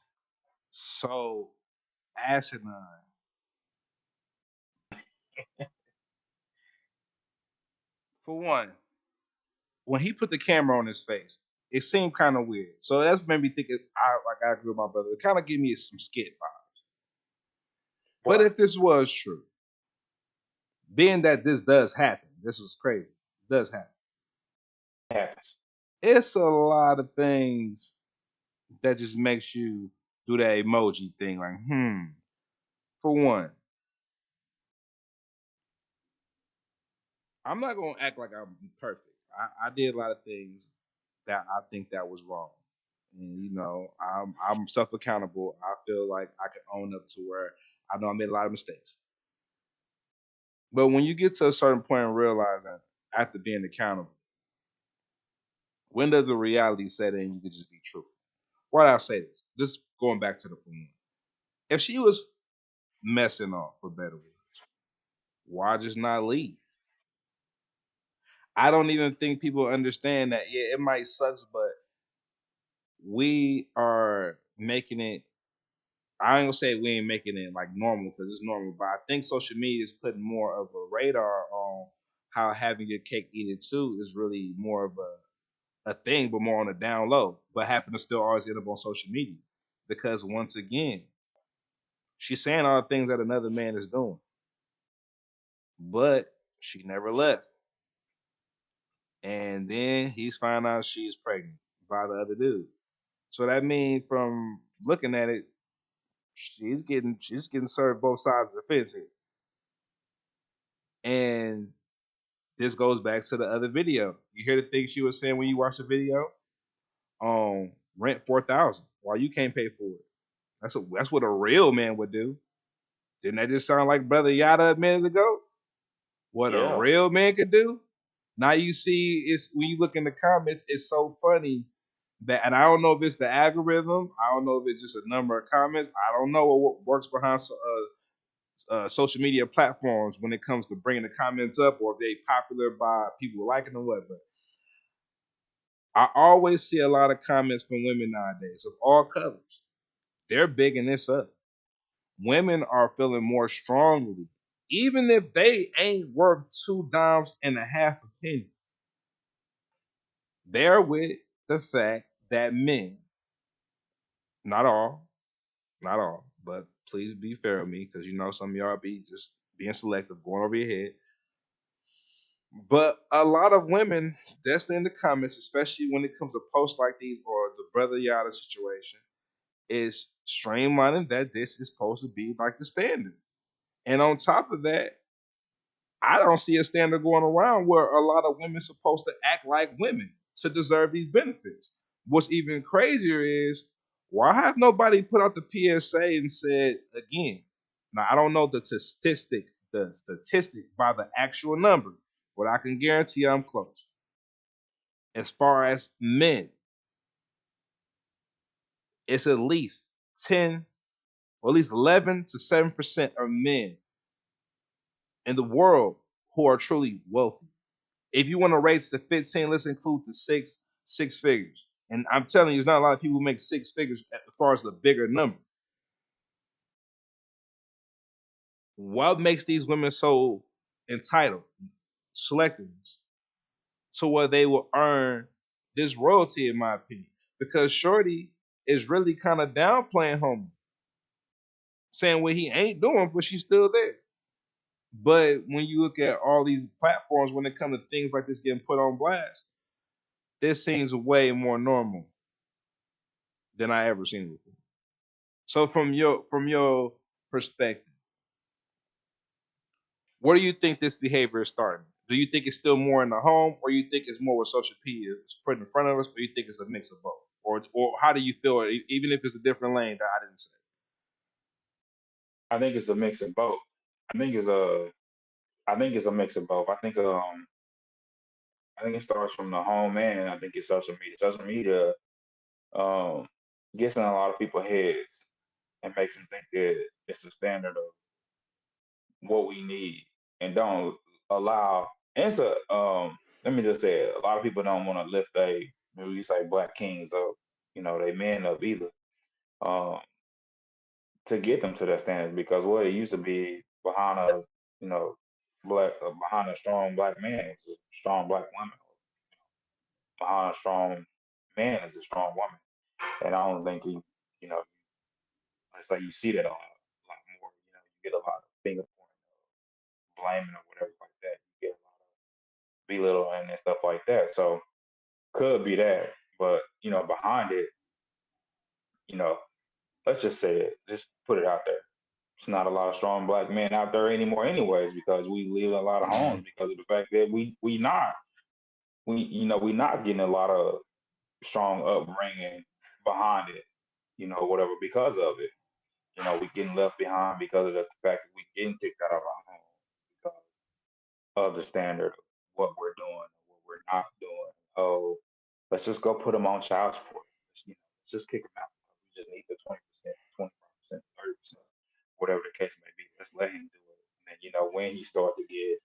so asinine. For one, when he put the camera on his face, it seemed kind of weird. So that's made me think. I agree with my brother. It kind of gave me some skit vibes. But right, if this was true, being that this does happen, this is crazy. It does happen. it happens. It's a lot of things that just makes you do that emoji thing, like, For one, I'm not gonna act like I'm perfect. I did a lot of things that I think that was wrong, and I'm self accountable. I feel like I can own up to where I know I made a lot of mistakes. But when you get to a certain point and realizing after being accountable, when does the reality set in? You can just be truthful. Why did I say this? Just going back to the point. If she was messing off, for better words, why just not leave? I don't even think people understand that. Yeah, it might suck, but we are making it. I ain't gonna say we ain't making it like normal because it's normal, but I think social media is putting more of a radar on how having your cake eaten too is really more of a thing, but more on the down low. But happen to still always end up on social media because once again, she's saying all the things that another man is doing, but she never left. And then he's found out she's pregnant by the other dude. So that means from looking at it, she's getting served both sides of the fence here. And this goes back to the other video. You hear the thing she was saying when you watch the video? Rent 4,000 while you can't pay for it. That's what a real man would do. Didn't that just sound like Brother Yada a minute ago? What a Yeah. real man could do? Now you see, it's when you look in the comments, it's so funny that, and I don't know if it's the algorithm, I don't know if it's just a number of comments, I don't know what works behind social media platforms when it comes to bringing the comments up, or if they popular by people liking them, what. But I always see a lot of comments from women nowadays of all colors. They're bigging this up. Women are feeling more strongly, even if they ain't worth 2.5 dimes a penny. They're with the fact that men, not all, not all, but please be fair with me because you know some of y'all be just being selective, going over your head. But a lot of women, that's in the comments, especially when it comes to posts like these or the Brother Yada situation, is streamlining that this is supposed to be like the standard. And on top of that, I don't see a standard going around where a lot of women supposed to act like women to deserve these benefits. What's even crazier is why have nobody put out the PSA and said again? Now I don't know the statistic by the actual number, but I can guarantee I'm close. As far as men, it's at least 10 or at least 11 to 7% of men in the world who are truly wealthy. If you want to raise the 15, let's include the six figures. And I'm telling you, there's not a lot of people who make six figures as far as the bigger number. What makes these women so entitled, selective, to where they will earn this royalty, in my opinion? Because Shorty is really kind of downplaying homie, saying what he ain't doing, but she's still there. But when you look at all these platforms, when it comes to things like this getting put on blast, this seems way more normal than I ever seen before. So from your perspective, where do you think this behavior is starting? Do you think it's still more in the home, or you think it's more what social media is put in front of us, or you think it's a mix of both? Or how do you feel, even if it's a different lane that I didn't say? I think it's a mix of both. I think it's a I think it's a mix of both. I think it starts from the home, and I think it's social media. Social media um gets in a lot of people's heads and makes them think that it's the standard of what we need, and don't allow. And it's a let me just say it, a lot of people don't want to lift maybe you say black kings up, they men up either, um to get them to that standard, because what it used to be behind a you know behind a strong black man is a strong black woman, behind a strong man is a strong woman. And I don't think you know let's say you see that a lot more. You get a lot of finger pointing, blaming or whatever like that. You get a lot of belittling and stuff like that. So could be that, but behind it, you know, let's just say it, just put it out there. It's not a lot of strong black men out there anymore, anyways, because we live in a lot of homes because of the fact that we not getting a lot of strong upbringing behind it, whatever because of it. We getting left behind because of the fact that we getting kicked out of our homes because of the standard of what we're doing, what we're not doing. Oh, let's just go put them on child support. Let's just kick them out. We just need the 20%, 25%, 30%, whatever the case may be. Let's let him do it. And then when he start to get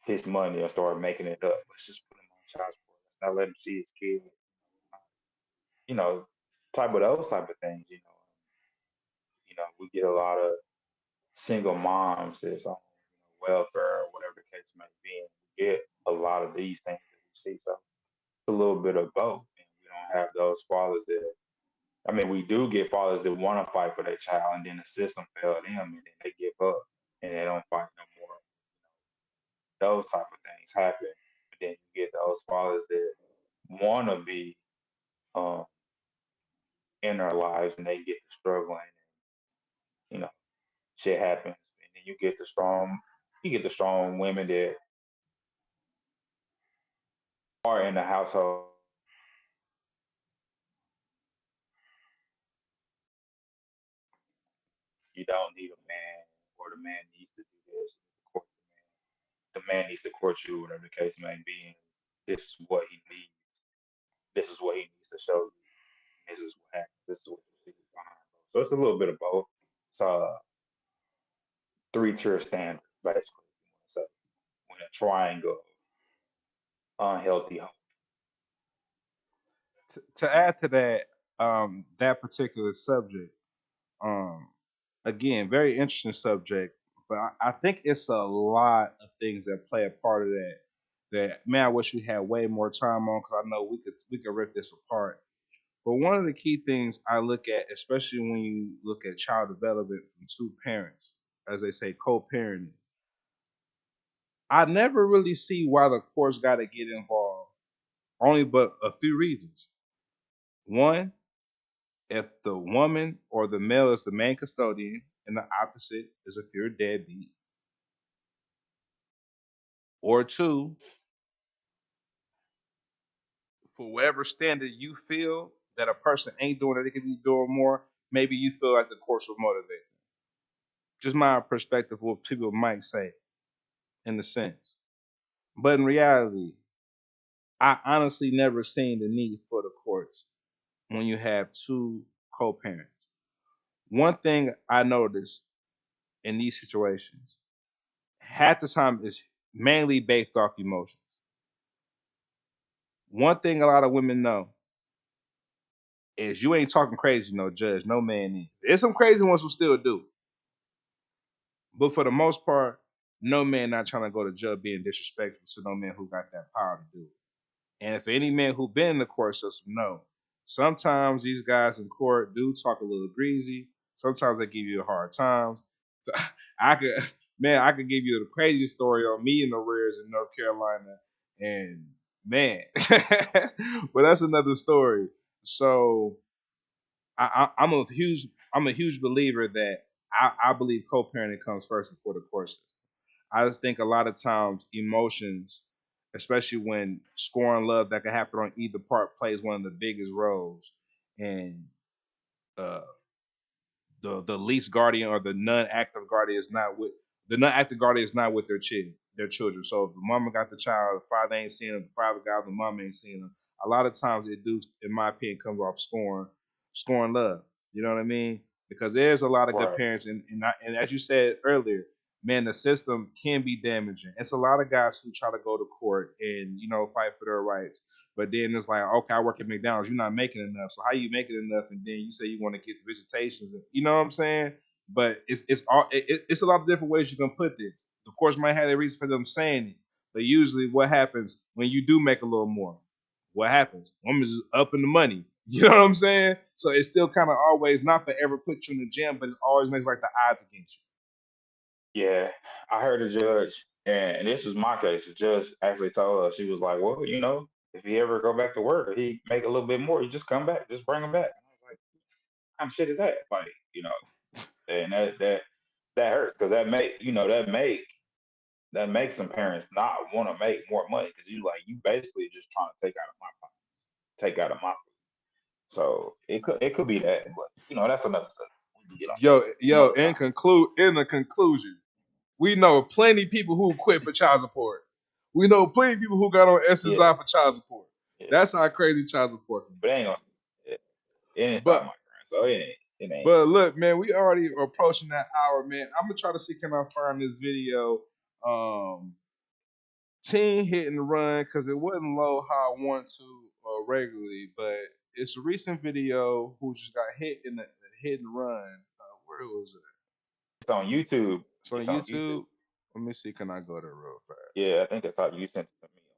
his money or start making it up. Let's just put him on child support. Let's not let him see his kid. You know, type of those type of things. We get a lot of single moms that's on welfare or whatever the case may be. And we get a lot of these things that we see. So it's a little bit of both. And we don't have those fathers that. I mean, we do get fathers that want to fight for their child, and then the system failed them, and then they give up and they don't fight no more. Those type of things happen. But then you get those fathers that want to be um, in their lives, and they get to struggling, and shit happens. And then you get the strong women that are in the household. You don't need a man, or the man needs to do this. Court the man needs to court you, whatever the case may be. And this is what he needs. This is what he needs to show you. This is what happens. This is what you see behind. So it's a little bit of both. It's a three-tier standard, basically. So when a triangle of unhealthy hope. To add to that, that particular subject, um, again, very interesting subject, but I think it's a lot of things that play a part of that. That man, I wish we had way more time on because I know we could rip this apart. But one of the key things I look at, especially when you look at child development from two parents, as they say, co-parenting, I never really see why the courts got to get involved. Only but a few reasons. One, if the woman or the male is the main custodian and the opposite is if you're a deadbeat. Or two, for whatever standard you feel that a person ain't doing it, they could be doing more, maybe you feel like the course will motivate them. Just my perspective of what people might say in a sense. But in reality, I honestly never seen the need for the courts when you have two co-parents. One thing I noticed in these situations, half the time is mainly based off emotions. One thing a lot of women know is you ain't talking crazy, no judge, no man is. There's some crazy ones who still do. But for the most part, no man not trying to go to jail being disrespectful to no man who got that power to do it. And if any man who been in the court system know, sometimes these guys in court do talk a little greasy. Sometimes they give you a hard time. I could give you the craziest story on me in the rears in North Carolina, and man, but that's another story. So I'm a huge believer that I believe co-parenting comes first before the court system. I just think a lot of times emotions, especially when scoring love that can happen on either part, plays one of the biggest roles. And uh, the least guardian or the non-active guardian is not with their children. So if the mama got the child, the father ain't seeing them, the father got the mama ain't seeing them. A lot of times it do, in my opinion, comes off scoring love. You know what I mean? Because there's a lot of good Right. parents, and as you said earlier, man, the system can be damaging. It's a lot of guys who try to go to court and fight for their rights. But then it's like, okay, I work at McDonald's. You're not making enough. So how you making enough? And then you say you want to get the visitations. You know what I'm saying? But it's a lot of different ways you can put this. Of course, might have a reason for them saying it. But usually, what happens when you do make a little more? What happens? Woman's just up in the money. You know what I'm saying? So it's still kind of always not forever put you in the gym, but it always makes like the odds against you. Yeah, I heard a judge, and this is my case. The judge actually told us, she was like, "Well, if he ever go back to work, or he make a little bit more, you just come back, just bring him back." And I was like, "What kind of shit is that?" Like, and that hurts because that makes some parents not want to make more money because you basically just trying to take out of my pockets, take out of my food. So it could be that, but that's another stuff. We can get on Yo, another time. in the conclusion, we know plenty people who quit for child support. We know plenty of people who got on Yeah, SSI for child support. yeah, That's how crazy child support can but it ain't gonna. It ain't be. stop my grind, so it ain't. But look, man, we already approaching that hour, man. I'm gonna try to see can I find this video. Teen hit and run because it wasn't low how I want to regularly, but it's a recent video who just got hit in the hit and run. Where was it? It's on YouTube. It's on It's on YouTube. YouTube. Let me see. Can I go there real fast? Yeah, I think that's how you sent it to me on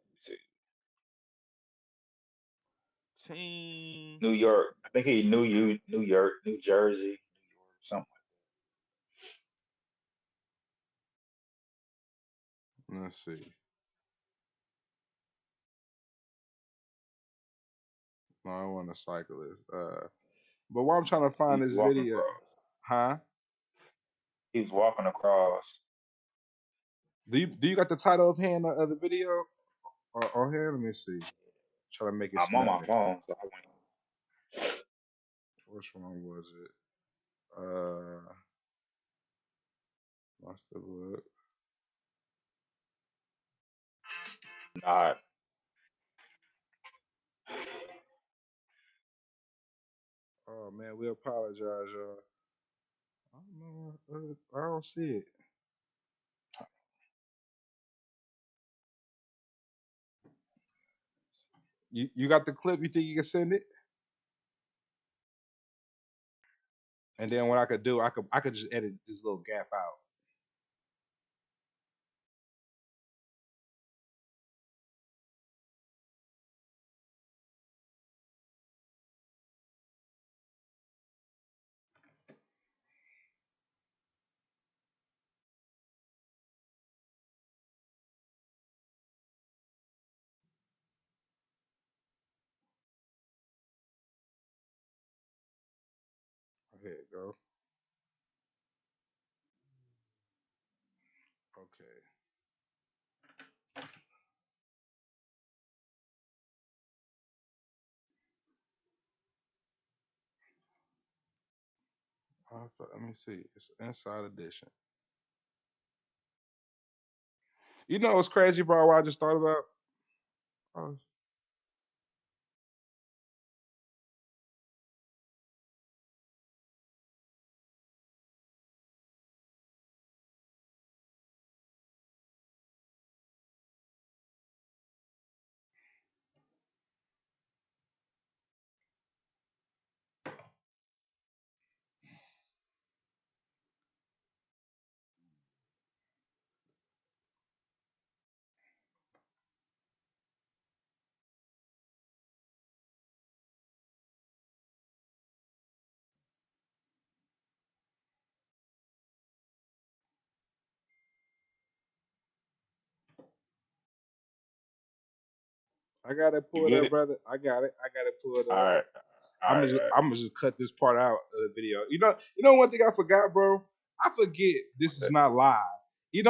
YouTube. Teen. New York. I think he New York, New Jersey, New York, something. Let's see. No, I want a cyclist. But while I'm trying to find He's this walking video, across. huh? He was walking across. Do you got the title of hand of the video? Or here, let me see. Try to make it I'm on my standard. phone, so I went. Which one was it? Must have looked. Not. Oh man, we apologize, y'all. I don't know. I don't see it. You got the clip? You think you can send it? And then what I could do, I could just edit this little gap out. Here it go. Okay. Let me see. It's Inside Edition. You know what's crazy, bro? What I just thought about? Oh, I got it You pulled get up, it? brother. I got it pulled All up. right. All I'm right. just All right. I'm gonna just cut this part out of the video. You know one thing I forgot, bro. I forget this What's is that? not live.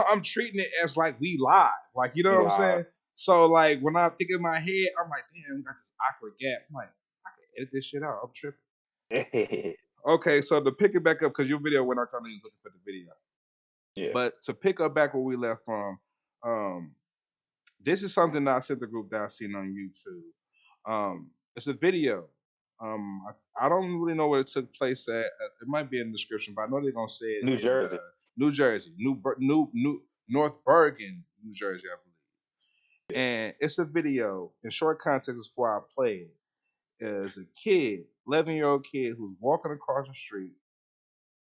I'm treating it as like we live. Like you know We what I'm live. saying. So like when I think in my head, I'm like, damn, we got this awkward gap. I'm like, I can edit this shit out. I'm tripping. Okay, so to pick it back up because your video went out, I was looking for the video. Yeah. But to pick up back where we left from, this is something that I sent the group that I seen on YouTube. It's a video. I don't really know where it took place at. It might be in the description, but I know they're gonna say it New in Jersey. New Jersey, North Bergen, New Jersey, I believe. And it's a video. In short context, before I play it, is a kid, 11-year-old kid, who's walking across the street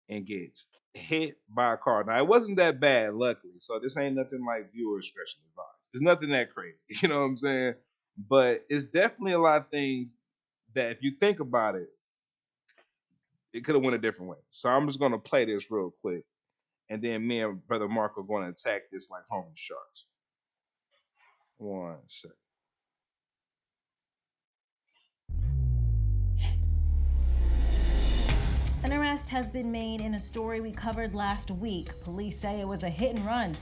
and gets hit by a car. Now it wasn't that bad, luckily. So this ain't nothing like viewer discretion advised. It's nothing that crazy. You know what I'm saying? But it's definitely a lot of things that if you think about it, it could have went a different way. So I'm just gonna play this real quick. And then me and Brother Mark are gonna attack this like hungry sharks. 1 second. An arrest has been made in a story we covered last week. Police say it was a hit and run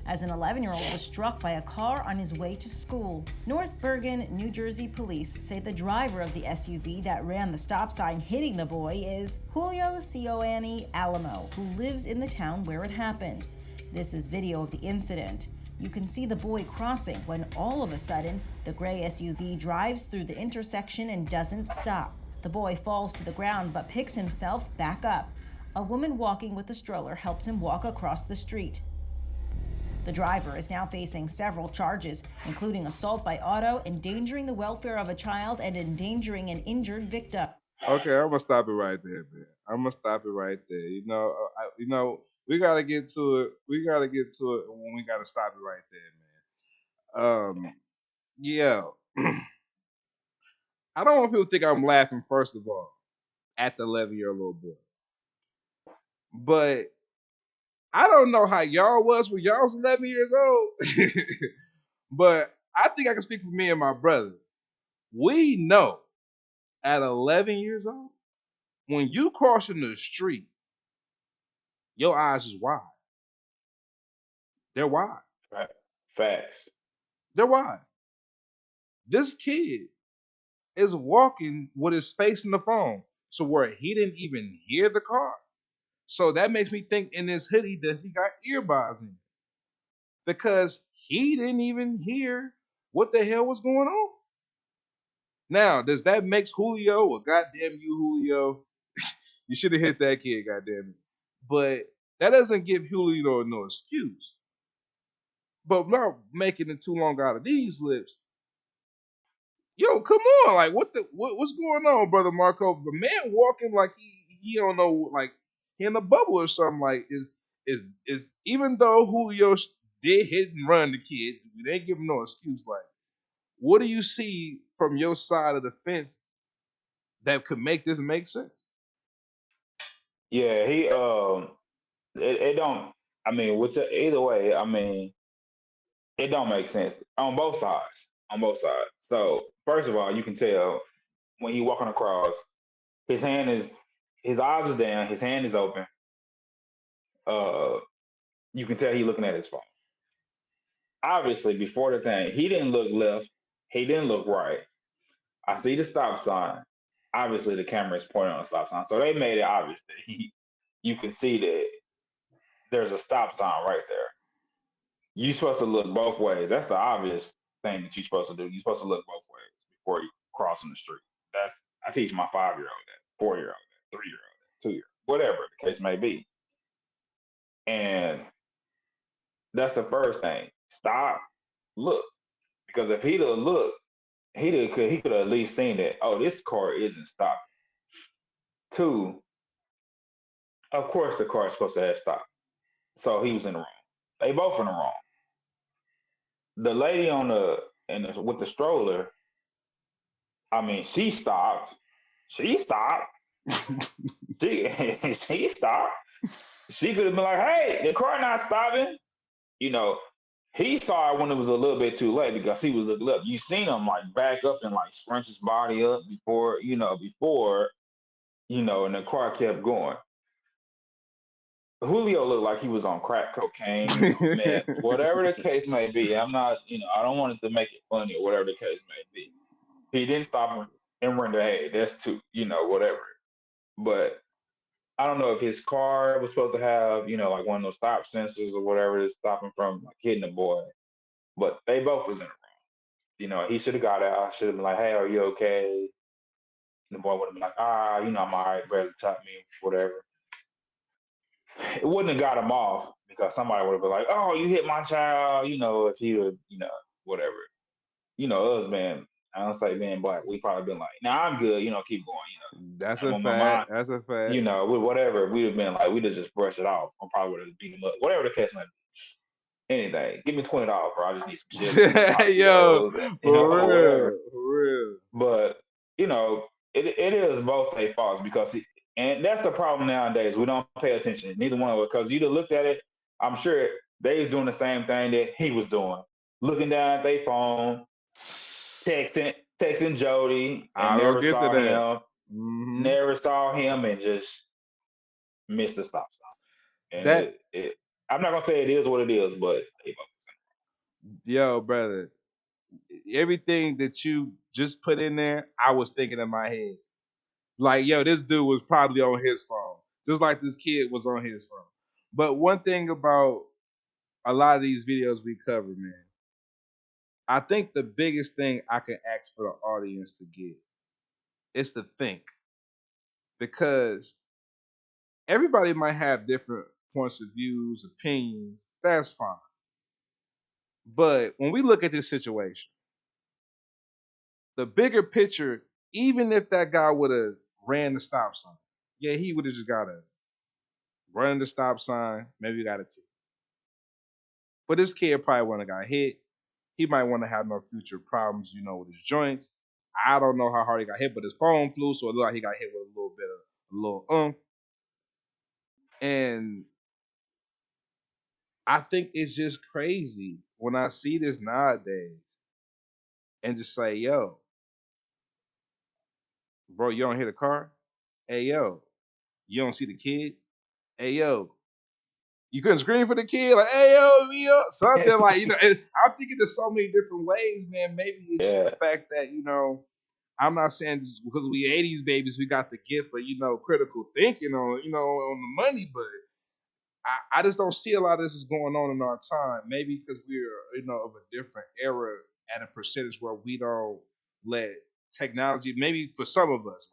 as an 11-year-old was struck by a car on his way to school. North Bergen, New Jersey police say the driver of the SUV that ran the stop sign hitting the boy is Julio Sioani Alamo, who lives in the town where it happened. This is video of the incident. You can see the boy crossing when all of a sudden the gray SUV drives through the intersection and doesn't stop. The boy falls to the ground but picks himself back up. A woman walking with a stroller helps him walk across the street. The driver is now facing several charges, including assault by auto, endangering the welfare of a child, and endangering an injured victim. Okay, I'm gonna stop it right there, man. I'm gonna stop it right there. We gotta get to it. We gotta get to it when we gotta stop it right there, man. Yeah. I don't want people to think I'm laughing, first of all, at the 11-year-old boy. But I don't know how y'all was when y'all was 11 years old. But I think I can speak for me and my brother. We know at 11 years old, when you crossing the street, your eyes is wide. They're wide. Facts. They're wide. This kid is walking with his face in the phone to where he didn't even hear the car. So that makes me think in his hoodie that he got earbuds in, because he didn't even hear what the hell was going on. Now, does that make Julio, or goddamn you, Julio? You should have hit that kid, goddamn it. But that doesn't give Julio no excuse. But not making it too long out of these lips. Yo, come on, like what's going on, brother Marco? The man walking like he don't know, like he in a bubble or something. Like is even though Julio did hit and run the kid, they ain't give him no excuse. Like, what do you see from your side of the fence that could make this make sense? Yeah, he it don't. I mean, either way, I mean, it don't make sense on both sides. On both sides. So first of all, you can tell when he walking across, his eyes are down, his hand is open. You can tell he looking at his phone. Obviously, before the thing, he didn't look left, he didn't look right. I see the stop sign. Obviously, the camera is pointing on the stop sign, so they made it obvious that you can see that there's a stop sign right there. You're supposed to look both ways. That's the obvious thing that you're supposed to do. You're supposed to look both ways before you crossing the street. I teach my 5-year-old that, 4-year-old that, 3-year-old that, 2-year, whatever the case may be. And that's the first thing. Stop, look. Because if he'd have looked, he could have at least seen that, oh, this car isn't stopping. 2, of course the car is supposed to have stopped. So he was in the wrong. They both in the wrong. The lady with the stroller, I mean, she stopped. She stopped. she stopped. She could have been like, hey, the car not stopping. He saw it when it was a little bit too late because he was looking up. You seen him like back up and like scrunch his body up before, and the car kept going. Julio looked like he was on crack cocaine, man, whatever the case may be. I'm not, I don't want it to make it funny or whatever the case may be. He didn't stop and render, hey, that's 2, whatever. But I don't know if his car was supposed to have, like one of those stop sensors or whatever to stop him from like hitting the boy. But they both was in the wrong. He should have got out. Should have been like, hey, are you okay? And the boy would have been like, I'm all right, brother, top me, whatever. It wouldn't have got him off because somebody would have been like, oh, you hit my child, if he would, whatever. Us, man, I don't say being black, we probably been like, nah, I'm good, keep going, That's a fact. That's a fact. Whatever, we'd have been like, we'd have just brushed it off. I probably would have beat him up, whatever the case might be. Anything, give me $20, bro. I just need some shit. Yo, for real. But it is both their faults because and that's the problem nowadays. We don't pay attention, neither one of us, because you'd have looked at it. I'm sure they was doing the same thing that he was doing, looking down at their phone, texting Jody, and never saw him. Mm-hmm. Never saw him, and just missed the stop sign. And I'm not gonna say it is what it is, but yo, brother, everything that you just put in there, I was thinking in my head. Like, yo, this dude was probably on his phone, just like this kid was on his phone. But one thing about a lot of these videos we cover, man, I think the biggest thing I can ask for the audience to get is to think. Because everybody might have different points of views, opinions. That's fine. But when we look at this situation, the bigger picture, even if that guy would have ran the stop sign, yeah, he would have just got a run the stop sign, maybe got a ticket. But this kid probably wouldn't have got hit. He might want to have no future problems, with his joints. I don't know how hard he got hit, but his phone flew, so it looked like he got hit with a little bit of a little oomph. And I think it's just crazy when I see this nowadays and just say, yo, bro, you don't hit a car? Hey, yo, you don't see the kid? Hey, yo, you couldn't scream for the kid? Like, hey, yo, something like, I'm thinking there's so many different ways, man. Maybe it's just the fact that, I'm not saying just because we 80s babies, we got the gift of, critical thinking on the money, but I just don't see a lot of this is going on in our time. Maybe because we're, of a different era at a percentage where we don't let technology, maybe for some of us.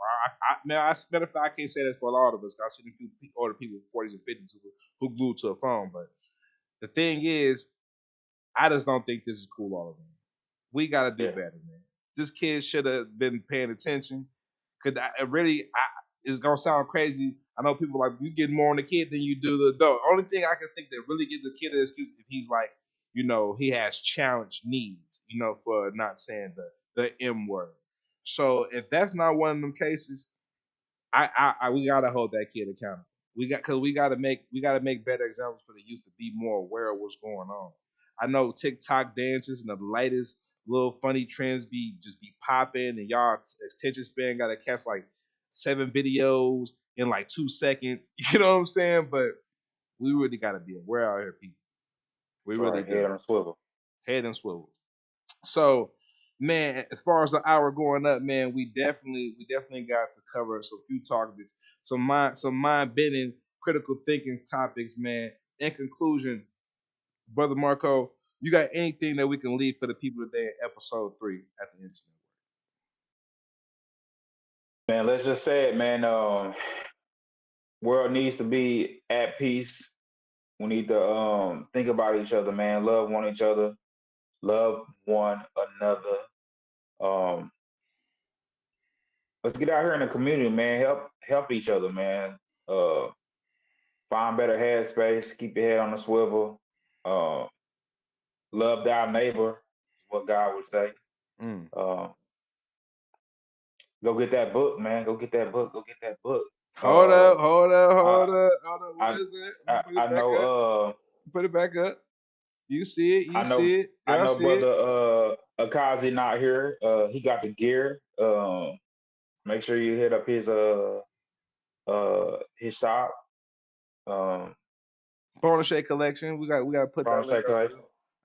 Matter of fact, I can't say this for a lot of us. I've seen a few older people in 40s and 50s who glued to a phone. But the thing is, I just don't think this is cool all of them. We got to do better, man. This kid should have been paying attention. It's going to sound crazy. I know people like, you get more on the kid than you do the adult. Only thing I can think that really gives the kid an excuse if he's like, he has challenged needs, for not saying the M word. So if that's not one of them cases, we gotta hold that kid accountable. We gotta make better examples for the youth to be more aware of what's going on. I know TikTok dances and the latest little funny trends be popping, and y'all attention span gotta catch like 7 videos in like 2 seconds. You know what I'm saying? But we really gotta be aware out here, people. We really do. Head on a swivel. Head and swivel. So, man, as far as the hour going up, man, we definitely got to cover some few topics, some mind bending, critical thinking topics, man. In conclusion, Brother Marco, you got anything that we can leave for the people today in episode 3 at the incident? Man, let's just say it, man. World needs to be at peace. We need to think about each other, man. Love one each other. Love one another. Let's get out here in the community, man. Help each other, man. Find better headspace. Keep your head on the swivel. Love thy neighbor, is what God would say. Go get that book, man. Go get that book. Go get that book. Hold up. What is it? I know. Put it back up. You see it. I know. See it. I know, see it. brother. Akazi not here. He got the gear. Make sure you hit up his shop. BONICHE collection. We got to put that link up.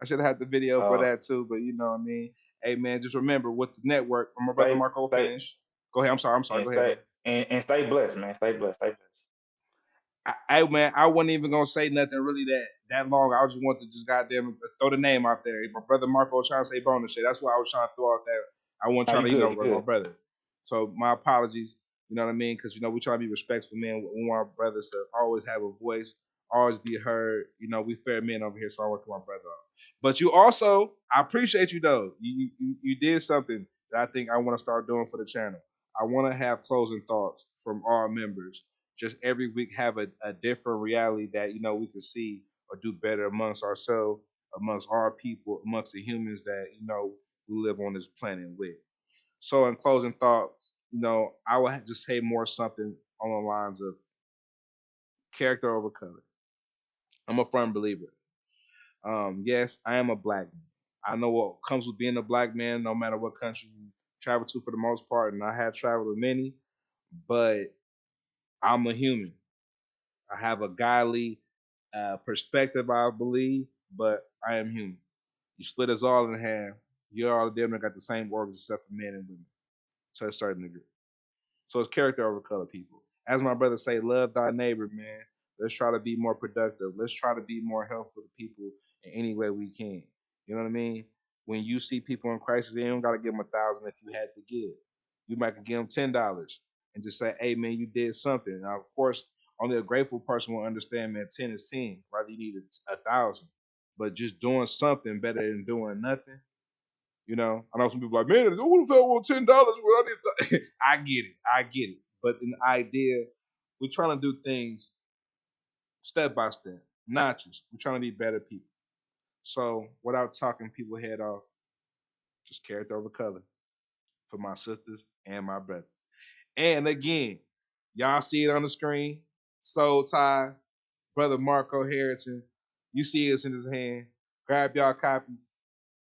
I should have had the video for that too, but you know what I mean. Hey man, just remember with the network. My brother Marco finish. Go ahead. I'm sorry. Go ahead. And stay blessed, man. Stay blessed. Man, I wasn't even gonna say nothing really that long. I just wanted to just goddamn throw the name out there. My brother Marco was trying to say BONICHE. That's why I was trying to throw out that. I wasn't trying to, my brother. So my apologies. You know what I mean? Because we try to be respectful, man. We want our brothers to always have a voice, always be heard. We fair men over here, so I want to my brother off. But you also, I appreciate you though. You did something that I think I want to start doing for the channel. I want to have closing thoughts from our members. Just every week have a different reality that we can see or do better amongst ourselves, amongst our people, amongst the humans that we live on this planet with. So in closing thoughts, I would just say more something on the lines of character over color. I'm a firm believer. Yes, I am a black man. I know what comes with being a black man, no matter what country you travel to for the most part, and I have traveled with many, but I'm a human. I have a godly perspective, I believe, but I am human. You split us all in half. You all damn near got the same organs except for men and women to a certain degree. So it's character over color, people. As my brother say, love thy neighbor, man. Let's try to be more productive. Let's try to be more helpful to people in any way we can. You know what I mean? When you see people in crisis, you don't got to give them 1,000 if you had to give. You might give them $10 and just say, hey, man, you did something. Now, of course, only a grateful person will understand, man, 10 is 10. Rather, you need 1,000. but just doing something better than doing nothing. You know, I know some people are like, man, who the hell want $10 when I need I get it. But the idea, we're trying to do things step by step, notches. We're trying to be better people. So without talking people head off, just character over color for my sisters and my brothers. And again, y'all see it on the screen. Soul Ties, Brother Marco Harrington. You see this in his hand. Grab y'all copies.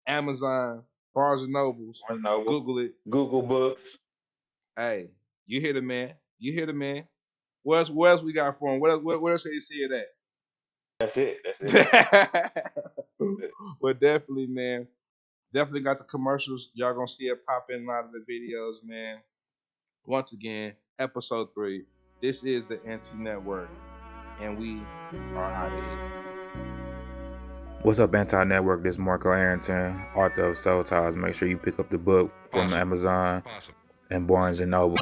Amazon, Barnes and Nobles. Google it. Google Books. Hey, you hear the man. You hear the man. What else we got for him? What else did he see it at? That's it. But definitely, man. Definitely got the commercials. Y'all gonna see it pop in a lot of the videos, man. Once again, episode 3. This is the NT Network, and we are out of here. What's up, Anti-Network? This is Marco Harrington, author of Soul Ties. Make sure you pick up the book from Amazon and Barnes & Noble.